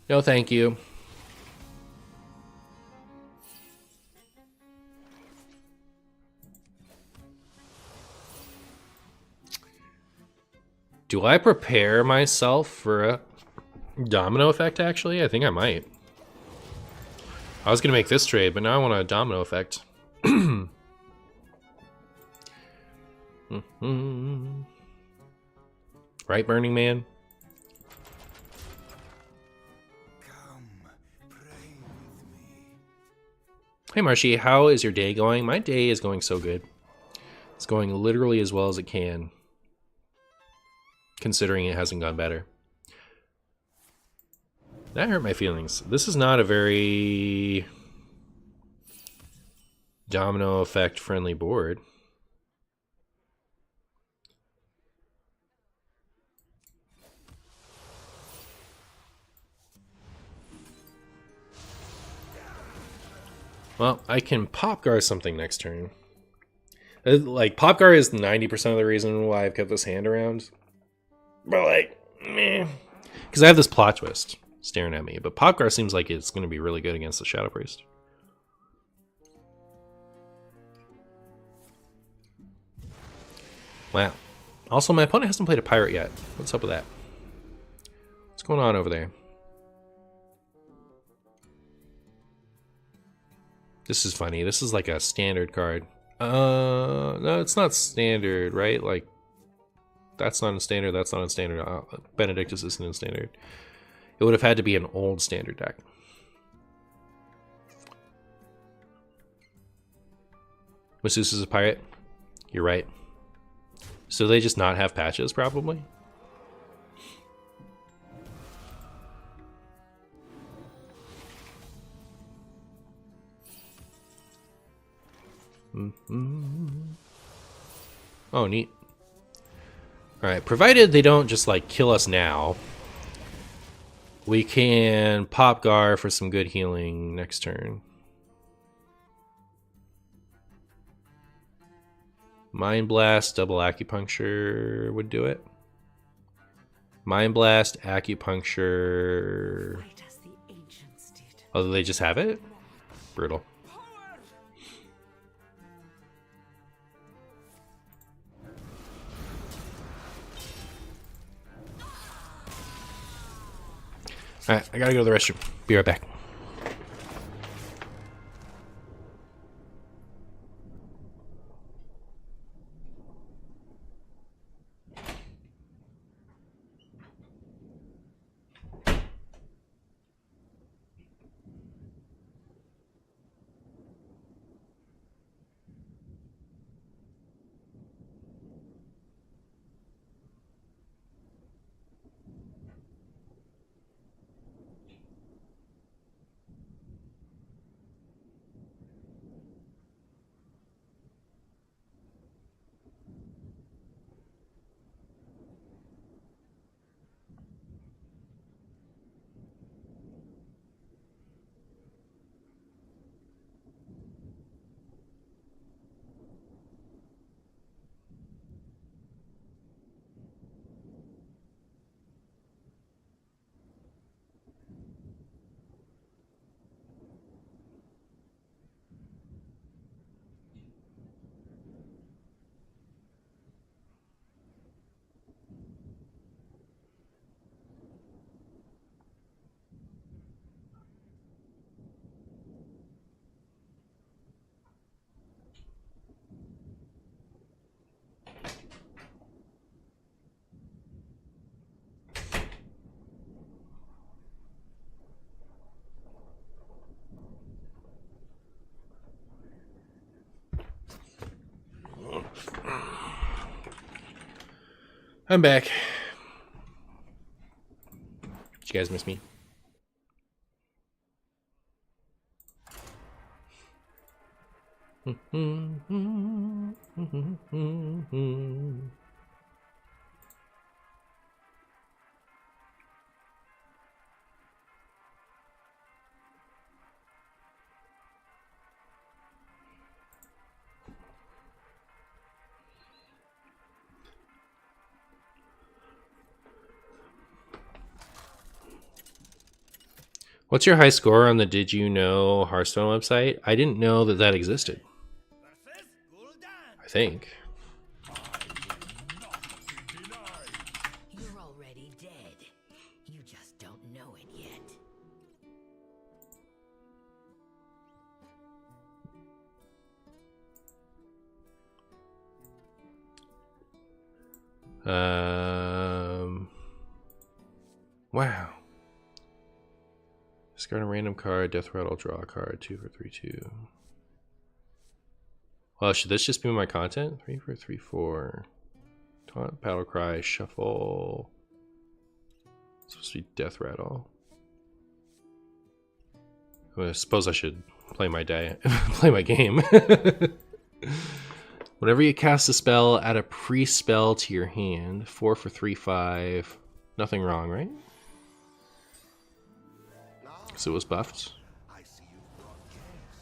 Speaker 1: No thank you. Do I prepare myself for a domino effect, actually? I think I might. I was going to make this trade, but now I want a domino effect. Right, Burning Man?
Speaker 4: Come, pray with me.
Speaker 1: Hey, Marshy, how is your day going? My day is going so good. It's going literally as well as it can, considering it hasn't gone better. That hurt my feelings. This is not a very domino effect friendly board. Well, I can Popgar something next turn. Like, Popgar is 90% of the reason why I've kept this hand around. But, like, meh. Because I have this plot twist staring at me. But Popgar seems like it's going to be really good against the Shadow Priest. Wow. Also, my opponent hasn't played a pirate yet. What's up with that? What's going on over there? This is funny. This is like a standard card. No, it's not standard, right? Like, that's not in standard, that's not in standard. Benedictus isn't in standard. It would have had to be an old standard deck. Masseuse is a pirate? You're right. So they just not have patches, probably? Oh, neat. Alright, provided they don't just, like, kill us now, we can pop Gar for some good healing next turn. Mind Blast, double Acupuncture would do it. Mind Blast, Acupuncture...
Speaker 3: Right as the ancients did.
Speaker 1: Oh, they just have it? Brutal. Alright, I gotta go to the restroom. Be right back. I'm back. Did you guys miss me? What's your high score on the Did You Know Hearthstone website? I didn't know that that existed. I think.
Speaker 2: You're already dead. You just don't know it yet.
Speaker 1: Wow. Discard a random card, death rattle, draw a card, 2 for 3/2. Well, should this just be my content? 3 for 3/4. Taunt, battle cry, shuffle. It's supposed to be death rattle. I suppose I should play my day, play my game. Whenever you cast a spell, add a pre-spell to your hand. 4 for 3/5. Nothing wrong, right? So it was buffed.
Speaker 4: I see you've brought guests.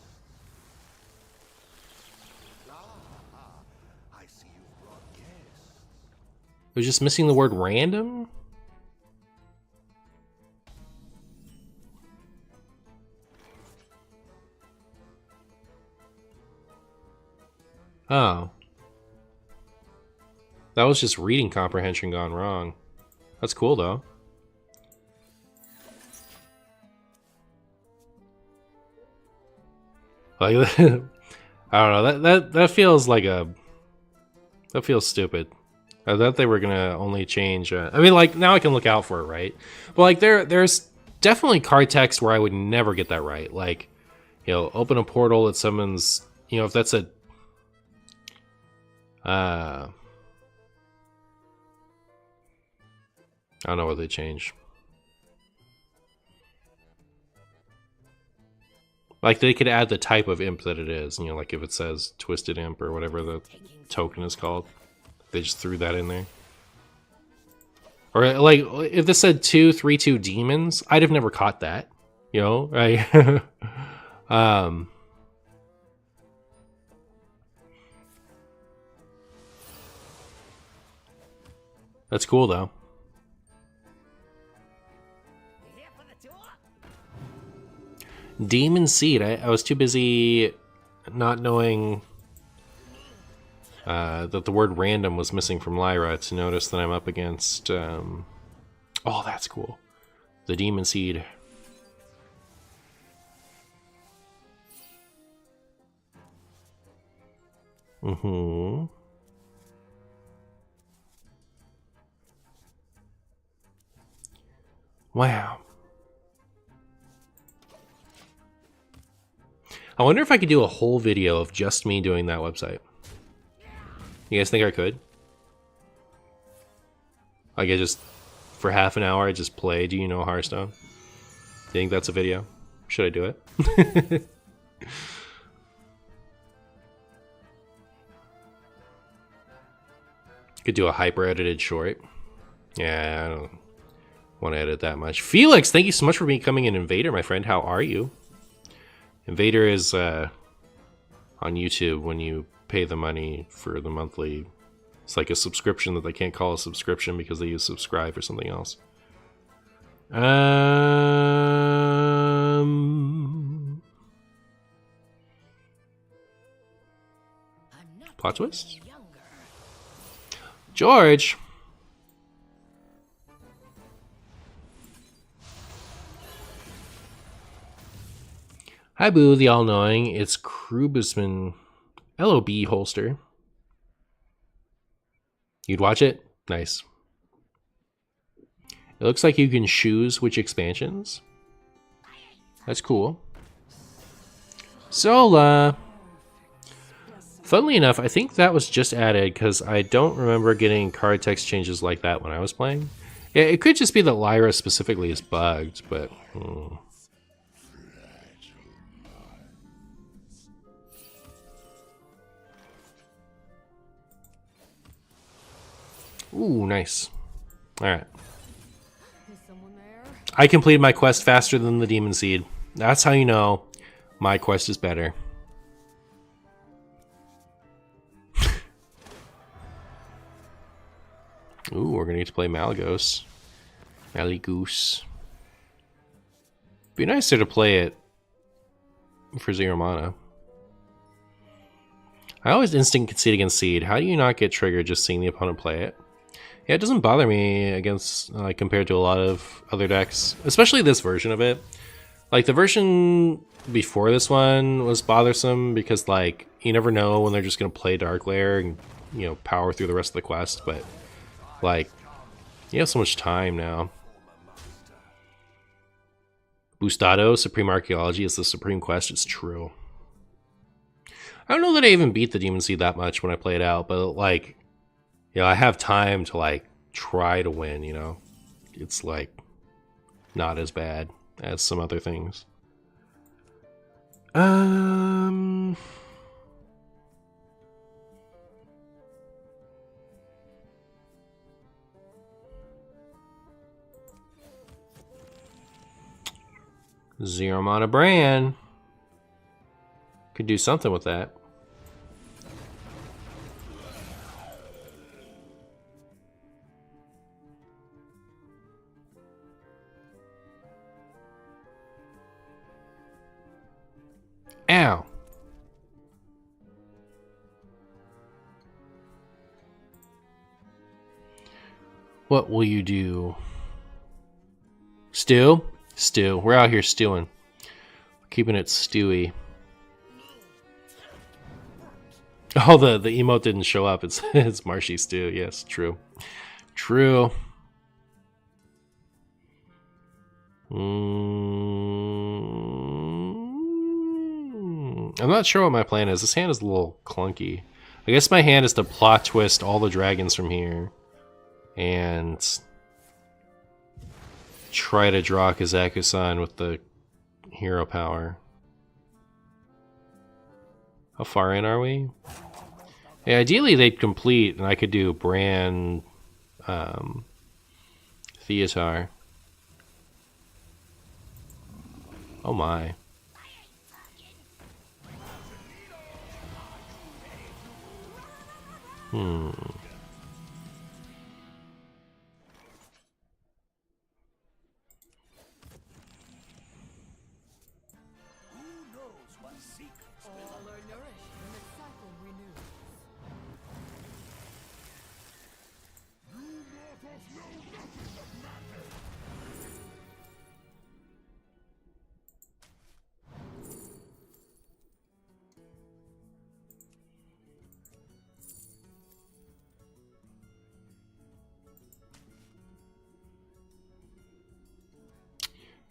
Speaker 4: I see you've brought guests.
Speaker 1: It was just missing the word random? Oh. That was just reading comprehension gone wrong. That's cool though. Like, I don't know, that feels like that feels stupid. I thought they were gonna only change. I mean, like, now I can look out for it, right? But like, there's definitely card text where I would never get that right. Like, you know, open a portal that summons. You know, if that's a I don't know what they change. Like, they could add the type of imp that it is. You know, like if it says Twisted Imp or whatever the token is called. They just threw that in there. Or, like, if this said 2/3/2 demons, I'd have never caught that. You know, right? That's cool, though. Demon Seed. I was too busy not knowing that the word random was missing from Lyra to notice that I'm up against... oh, that's cool. The Demon Seed. Mm-hmm. Wow. I wonder if I could do a whole video of just me doing that website. You guys think I could? Like, I just, for half an hour, I just play Do You Know Hearthstone? Do you think that's a video? Should I do it? Could do a hyper edited short. Yeah, I don't want to edit that much. Felix, thank you so much for becoming an invader, my friend. How are you? Invader is on YouTube when you pay the money for the monthly. It's like a subscription that they can't call a subscription because they use subscribe for something else. Plot twist? George! Hi, Boo, the all-knowing. It's Krubisman LOB holster. You'd watch it? Nice. It looks like you can choose which expansions. That's cool. Zola! Funnily enough, I think that was just added because I don't remember getting card text changes like that when I was playing. Yeah, it could just be that Lyra specifically is bugged, but... Ooh, nice. Alright.
Speaker 3: Is someone there?
Speaker 1: I completed my quest faster than the Demon Seed. That's how you know my quest is better. Ooh, we're gonna need to play Malagos. Malagos. Be nicer to play it for 0 mana. I always instant concede against Seed. How do you not get triggered just seeing the opponent play it? Yeah, it doesn't bother me against compared to a lot of other decks, especially this version of it. Like the version before this one was bothersome because like you never know when they're just gonna play Dark Lair and power through the rest of the quest, but like you have so much time now. Bustado, Supreme Archaeology is the Supreme Quest. It's true. I don't know that I even beat the Demon Seed that much when I play it out, but like, I have time to like try to win, It's like not as bad as some other things. Zero mana Bran. Could do something with that. Ow. What will you do? Stew? Stew. We're out here stewing. Keeping it stewy. Oh, the emote didn't show up. It's Marshy Stew. Yes, true. True. I'm not sure what my plan is. This hand is a little clunky. I guess my hand is to plot twist all the dragons from here and try to draw Kazaku-san with the hero power. How far in are we? Yeah, ideally they'd complete and I could do Bran Theatar. Oh my.
Speaker 3: All are nourished and the cycle renews.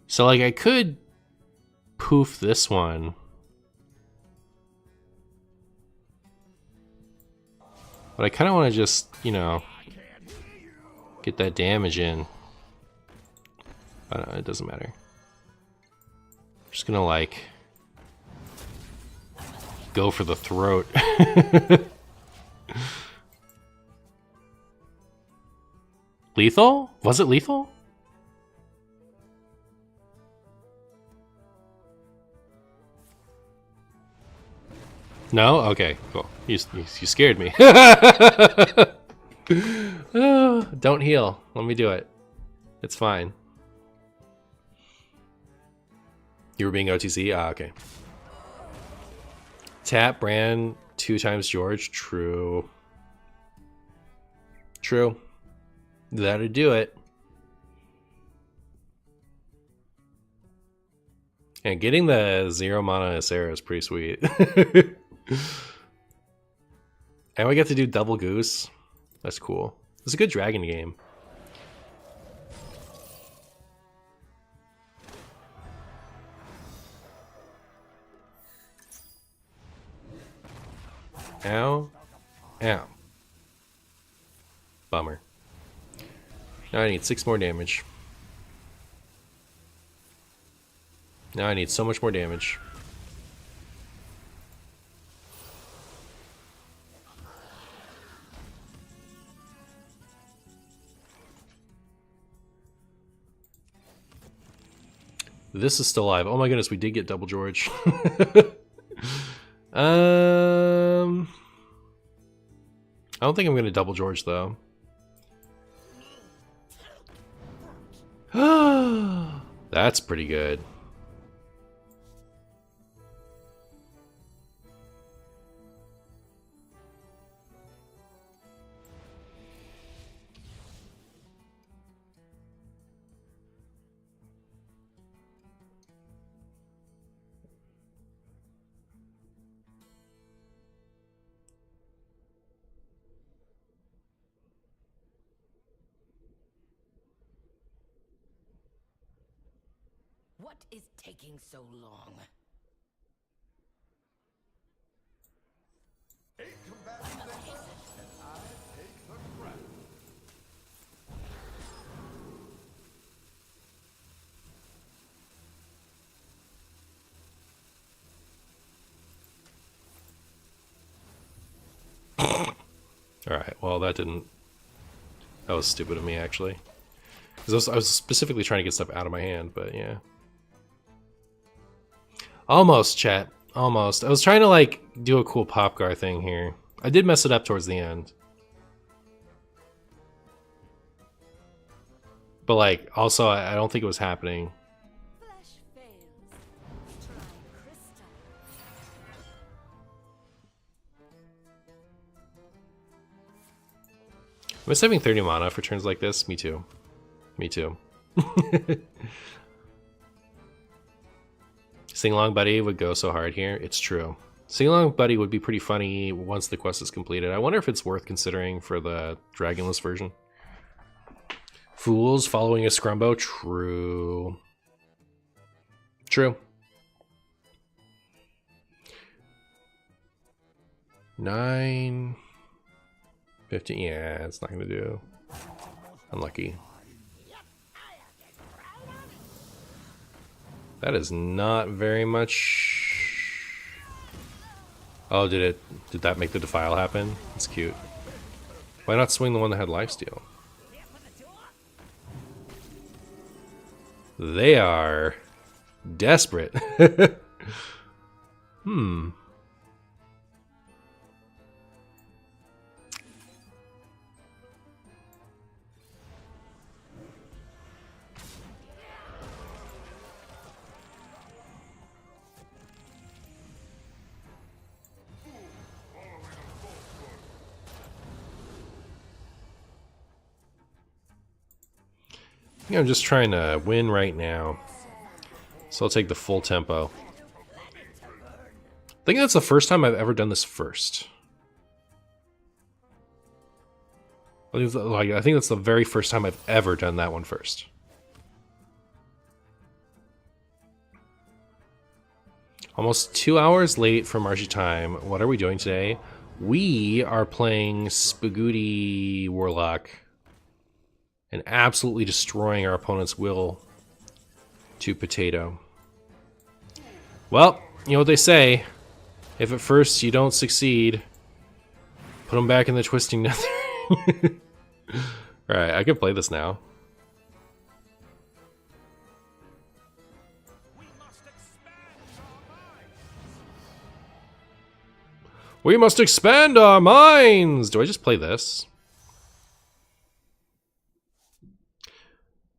Speaker 1: So like I could poof this one. But I kind of want to just, get that damage in. But it doesn't matter. I'm just gonna like go for the throat. Lethal? Was it lethal? No? Okay, cool. You scared me. Don't heal. Let me do it. It's fine. You were being OTC? Ah, okay. Tap Bran 2 times George. True. True. That'd do it. And getting the 0 mana Asera is pretty sweet. And we get to do double goose. That's cool. It's a good dragon game. Ow. Ow. Bummer. Now I need 6 more damage. Now I need so much more damage. This is still alive. Oh my goodness, we did get double George. I don't think I'm gonna double George though. That's pretty good.
Speaker 2: What is taking so long?
Speaker 1: Alright, well that didn't... That was stupid of me actually. Because I was specifically trying to get stuff out of my hand, but yeah. Almost, chat. Almost. I was trying to like do a cool Popgar thing here. I did mess it up towards the end. But like, also I don't think it was happening.
Speaker 3: Flesh fails. Try crystal.
Speaker 1: Am I saving 30 mana for turns like this? Me too. Me too. Sing Along Buddy would go so hard here. It's true. Sing Along Buddy would be pretty funny once the quest is completed. I wonder if it's worth considering for the Dragonless version. Fools following a Scrumbo? True. True. 9... 15, yeah, it's not gonna do. Unlucky. That is not very much. Oh, did that make the defile happen? That's cute. Why not swing the one that had lifesteal? They are desperate. Hmm. I'm just trying to win right now. So I'll take the full tempo. I think that's the first time I've ever done this first. I think that's the very first time I've ever done that one first. Almost 2 hours late for Martian time. What are we doing today? We are playing Spagooty Warlock. And absolutely destroying our opponent's will to potato. Well, you know what they say. If at first you don't succeed, put them back in the twisting nether. Alright, I can play this now. We must expand our minds! Do I just play this?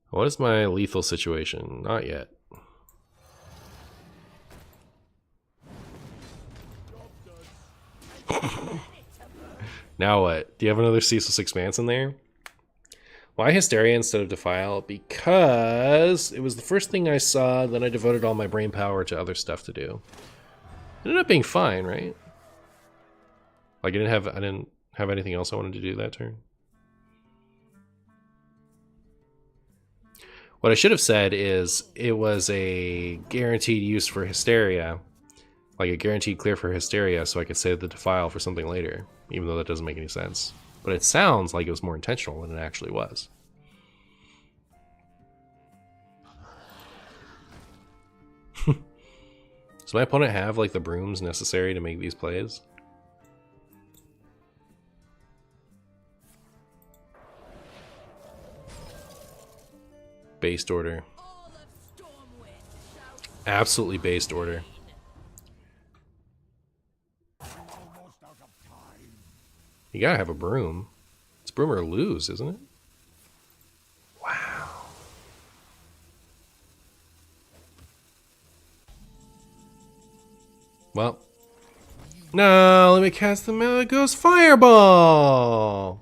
Speaker 1: What is my lethal situation? Not yet. Now what? Do you have another Ceaseless Expanse in there? Why Hysteria instead of Defile? Because it was the first thing I saw, then I devoted all my brain power to other stuff to do. It ended up being fine, right? Like I didn't have anything else I wanted to do that turn. What I should have said is it was a guaranteed use for Hysteria. like a guaranteed clear for Hysteria so I could save the Defile for something later, even though that doesn't make any sense. But it sounds like it was more intentional than it actually was. Does my opponent have like the brooms necessary to make these plays? Based order.
Speaker 3: All of Stormwind shall
Speaker 1: Absolutely based order. You gotta have a broom. It's broom or lose, isn't it? Wow. Well. No, let me cast the Melee Ghost Fireball!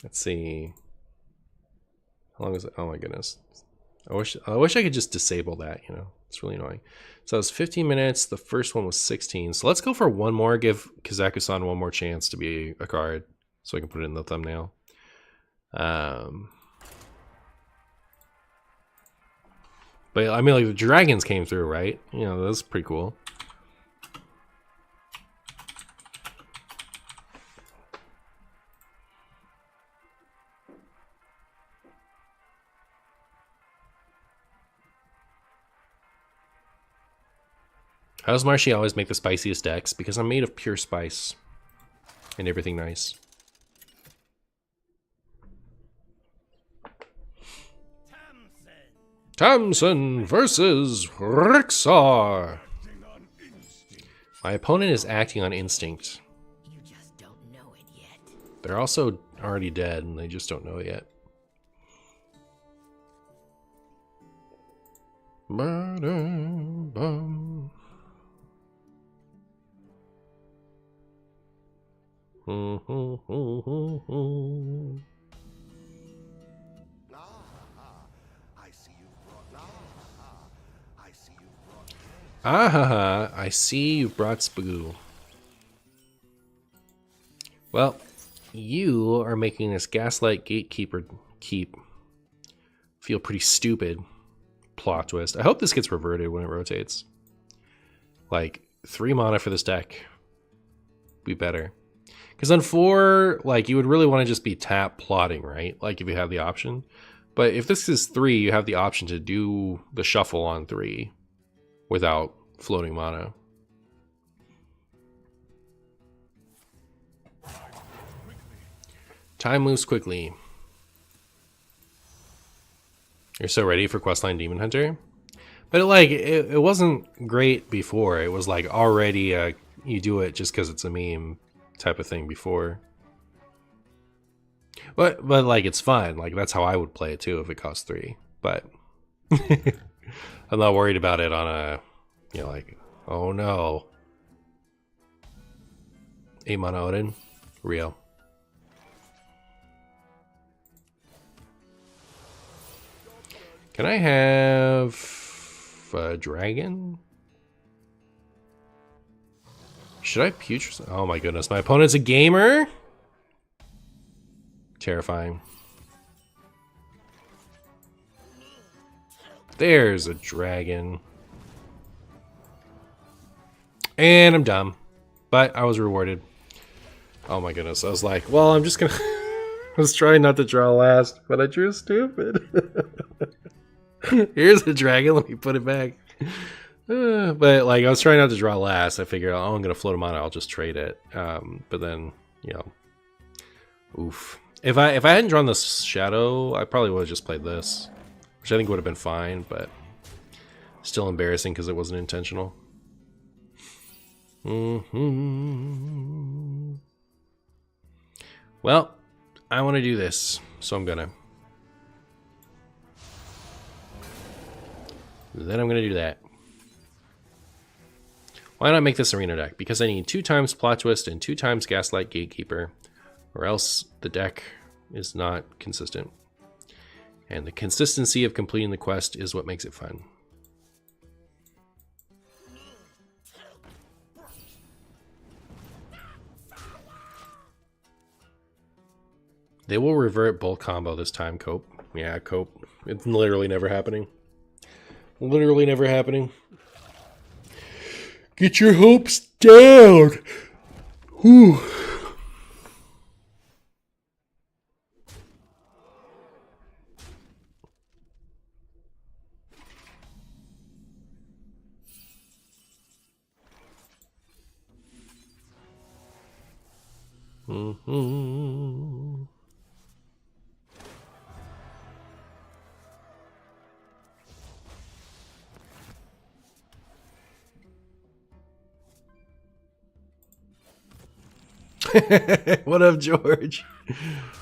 Speaker 1: Let's see. How long is it? Oh my goodness. I wish I could just disable that, you know. It's really annoying. So it was 15 minutes. The first one was 16. So let's go for one more. Give Kazaku-san one more chance to be a card so I can put it in the thumbnail. But I mean, like, the dragons came through, right? You know, that's pretty cool. How does Martian always make the spiciest decks? Because I'm made of pure spice and everything nice. Tamsin versus Rixar. My opponent is acting on instinct.
Speaker 2: You just don't know it yet.
Speaker 1: They're also already dead and they just don't know it yet. Ba-dum-bum. Ah, I see you brought Spagoo. Well, you are making this Gaslight Gatekeeper keep feel pretty stupid. Plot twist. I hope this gets reverted when it rotates. Like, 3 mana for this deck. Be better. Because on 4, like, you would really want to just be tap plotting, right? Like, if you have the option. But if this is 3, you have the option to do the shuffle on 3 without floating mana. Time moves quickly. You're so ready for Questline Demon Hunter? But it wasn't great before. It was like already you do it just because it's a meme type of thing before. But like it's fun. Like that's how I would play it too if it cost 3. But I'm not worried about it on a, you know, like, oh no. 8 mana Odin? Real. Can I have a dragon? Should I putrid? Oh my goodness, my opponent's a gamer? Terrifying. There's a dragon. And I'm dumb. But I was rewarded. Oh my goodness, I was like, well, I'm just gonna... I was trying not to draw last, but I drew stupid. Here's a dragon, let me put it back. But like I was trying not to draw last. I figured, oh, I'm gonna float him on, I'll just trade it. But then, you know, oof. If I hadn't drawn this shadow, I probably would have just played this, which I think would have been fine, but still embarrassing because it wasn't intentional. Well, I want to do this, so I'm gonna. Then I'm gonna do that. Why not make this arena deck? Because I need 2 times Plot Twist and 2 times Gaslight Gatekeeper, or else the deck is not consistent. And the consistency of completing the quest is what makes it fun. They will revert bulk combo this time, Cope. Yeah, Cope. It's literally never happening. Literally never happening. Get your hopes down! Whew. Mm-hmm. What up, George?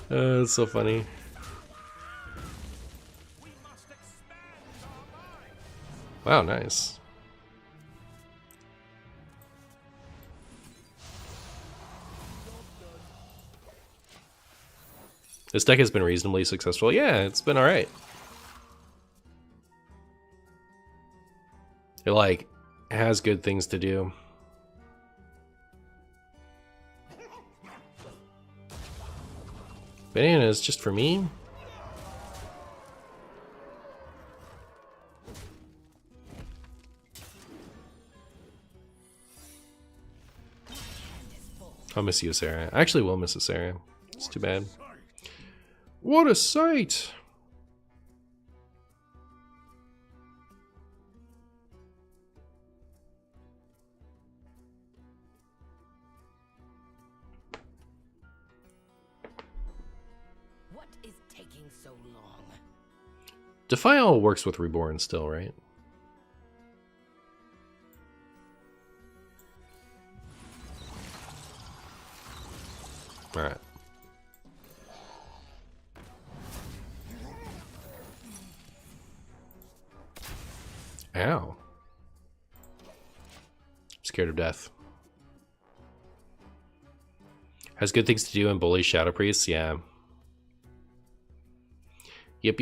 Speaker 1: It's so funny. Wow, nice. This deck has been reasonably successful. Yeah, it's been alright. It, like, has good things to do. Bananas just for me? I'll miss you, Sarah. I actually will miss you, Sarah. It's too bad. What a sight!
Speaker 2: What is taking so long?
Speaker 1: Defile works with Reborn still, right? Alright. Ow. Scared of death. Has good things to do and bullies Shadow Priests, yeah. Yep.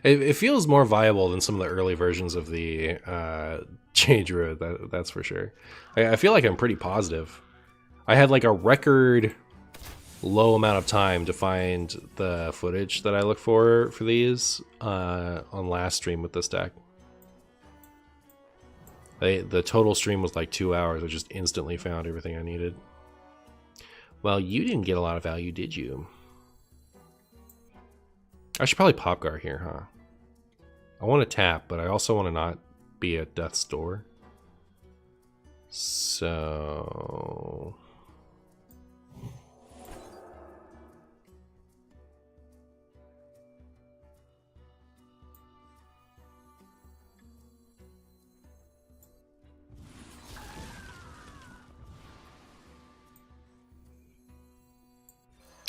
Speaker 1: It feels more viable than some of the early versions of the Jade Druid, that's for sure. I feel like I'm pretty positive. I had like a record low amount of time to find the footage that I look for these on last stream with this deck. The total stream was like 2 hours. I just instantly found everything I needed. Well, you didn't get a lot of value, did you? I should probably Popgar here, huh? I want to tap, but I also want to not be at death's door. So...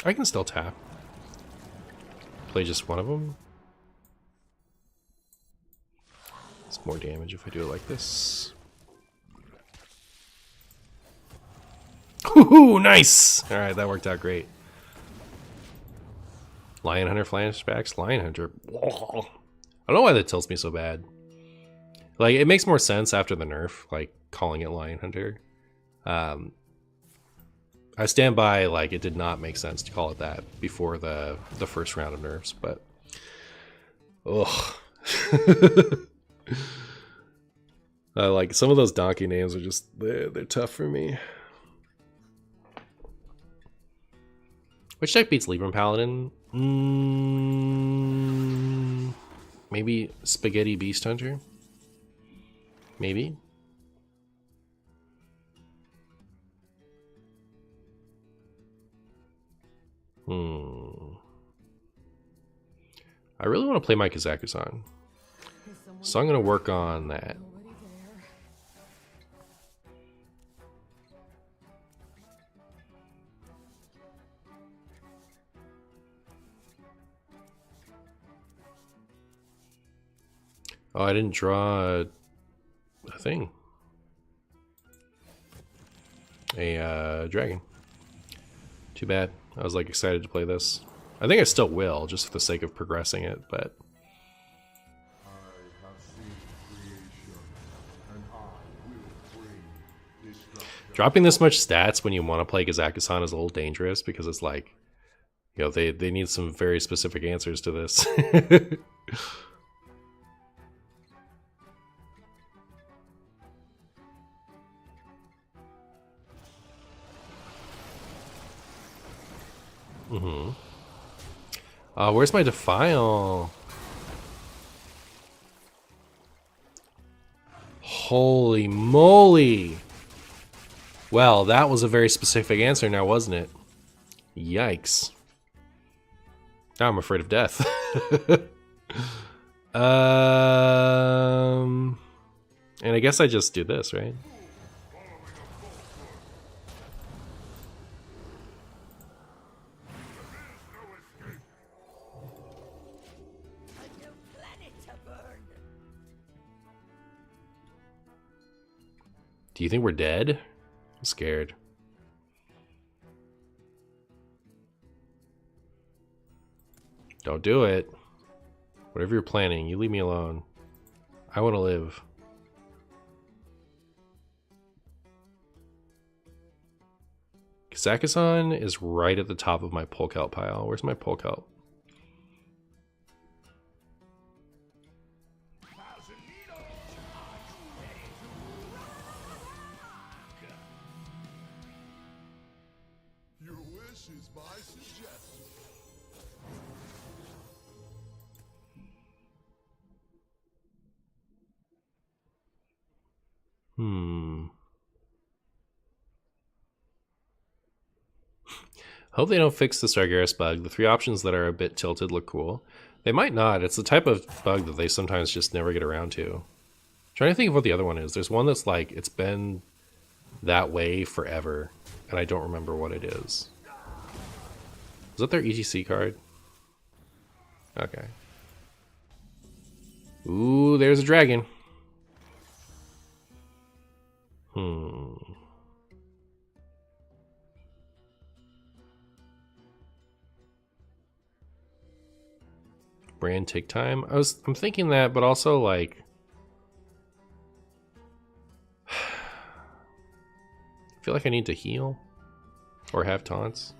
Speaker 1: I can still tap. Play just one of them. It's more damage if I do it like this. Woohoo! Nice! Alright, that worked out great. Lion Hunter flashbacks? Lion Hunter. I don't know why that tilts me so bad. Like, it makes more sense after the nerf, like, calling it Lion Hunter. I stand by, like, it did not make sense to call it that before the first round of nerfs, but... Ugh. Like, some of those donkey names are just... They're tough for me. Which deck beats Libram Paladin? Maybe Spaghetti Beast Hunter? Maybe? I really want to play my Kazakusan, so I'm going to work on that. Oh, I didn't draw a thing. A dragon. Too bad. I was like excited to play this. I think I still will, just for the sake of progressing it, but...
Speaker 5: I have seen creation, and I will bring
Speaker 1: Dropping this much stats when you want to play Kazakusan is a little dangerous because it's like, you know, they need some very specific answers to this. Where's my Defile? Holy moly! Well, that was a very specific answer now, wasn't it? Yikes. Now I'm afraid of death. And I guess I just do this, right? Do you think we're dead? I'm scared. Don't do it. Whatever you're planning, you leave me alone. I want to live. Kazakusan is right at the top of my Polk Out pile. Where's my Polk Out?
Speaker 5: Your wish is my suggestion.
Speaker 1: Hope they don't fix the Sargeras bug. The 3 options that are a bit tilted look cool. They might not. It's the type of bug that they sometimes just never get around to. Trying to think of what the other one is. There's one that's like, it's been that way forever, and I don't remember what it is. Is that their ETC card? Okay. Ooh, there's a dragon. Brand take time. I'm thinking that, but also like I feel like I need to heal or have taunts.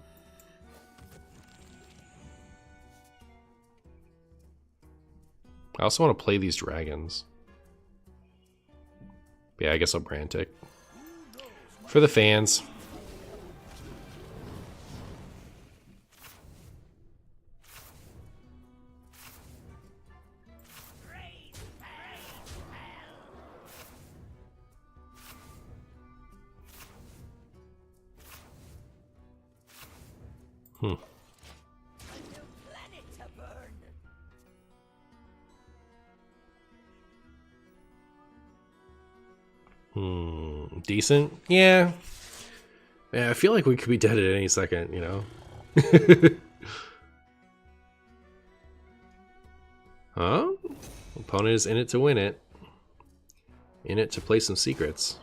Speaker 1: I also want to play these dragons. But yeah, I guess I'll brand tick. For the fans. Decent? Yeah. Yeah, I feel like we could be dead at any second, you know? Huh? Opponent is in it to win it. In it to play some secrets.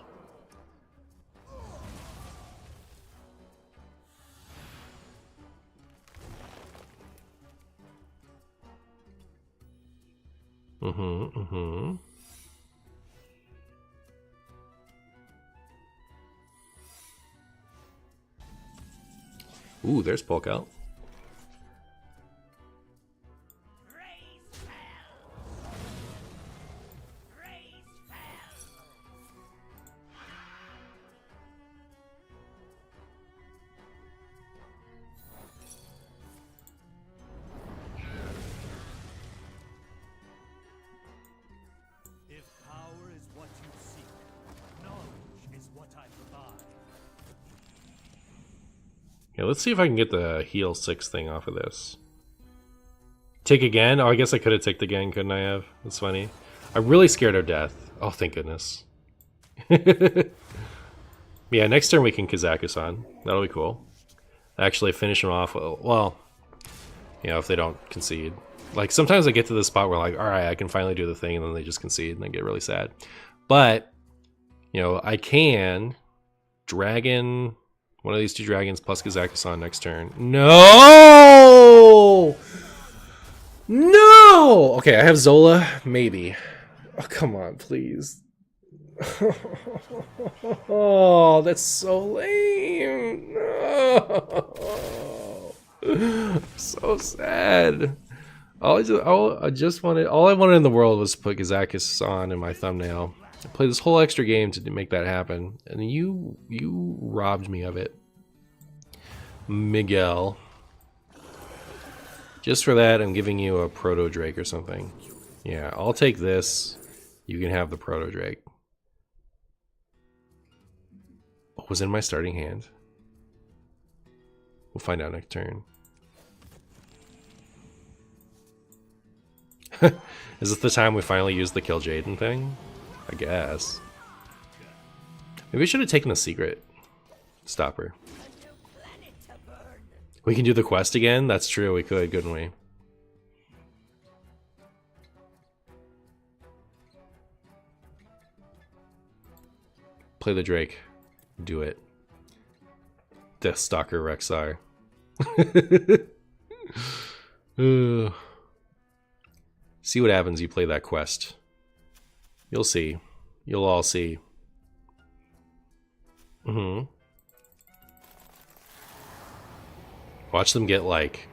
Speaker 1: Ooh, there's Polk Out.
Speaker 4: If power is what you seek, knowledge is what I provide.
Speaker 1: Yeah, let's see if I can get the heal 6 thing off of this. Tick again? Oh, I guess I could have ticked again, couldn't I have? That's funny. I'm really scared of death. Oh, thank goodness. Yeah, next turn we can Kazakusan. That'll be cool. Actually finish them off. Well, you know, if they don't concede. Like, sometimes I get to this spot where, like, alright, I can finally do the thing, and then they just concede, and I get really sad. But, you know, I can dragon one of these 2 dragons plus Kazakusan next turn. No! No! Okay, I have Zola. Maybe. Oh, come on, please. Oh, that's so lame. No. So sad. All I wanted in the world was to put Kazakis on in my thumbnail. I played this whole extra game to make that happen, and you robbed me of it, Miguel. Just for that, I'm giving you a Proto Drake or something. Yeah, I'll take this. You can have the Proto Drake. What was in my starting hand? We'll find out next turn. Is this the time we finally use the Kill Jaden thing? I guess. Maybe we should have taken the secret stopper. We can do the quest again? That's true, we could, couldn't we? Play the Drake. Do it. Death Stalker Rexar. See what happens you play that quest. You'll see. You'll all see. Watch them get like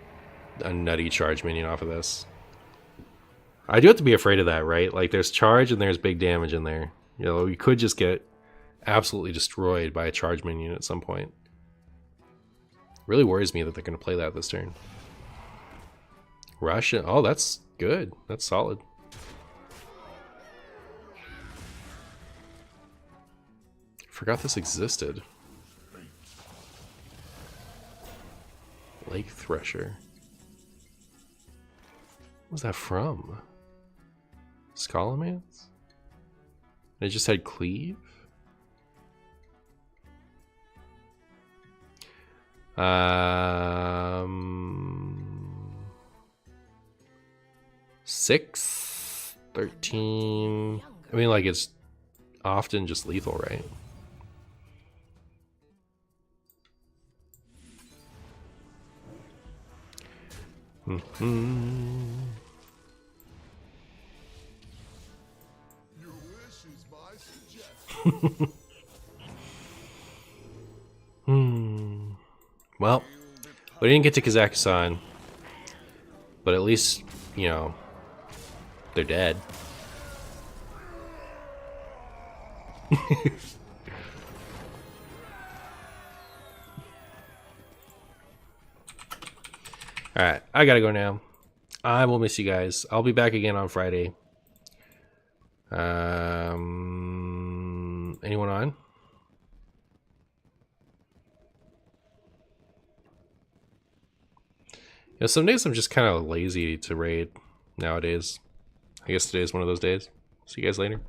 Speaker 1: a nutty charge minion off of this. I do have to be afraid of that, right? Like there's charge and there's big damage in there. You know, you could just get absolutely destroyed by a charge minion at some point. Really worries me that they're going to play that this turn. Rush it. Oh, that's good. That's solid. Forgot this existed. Lake Thresher. What was that from? Scholomance? It just had Cleave? 6, 13. I mean, like, it's often just lethal, right?
Speaker 5: Your wish is my suggestion.
Speaker 1: Well, we didn't get to Kazakhstan, but at least, you know, they're dead. Alright, I gotta go now. I will miss you guys. I'll be back again on Friday. Anyone on? Yeah, some days I'm just kind of lazy to raid nowadays. I guess today's one of those days. See you guys later.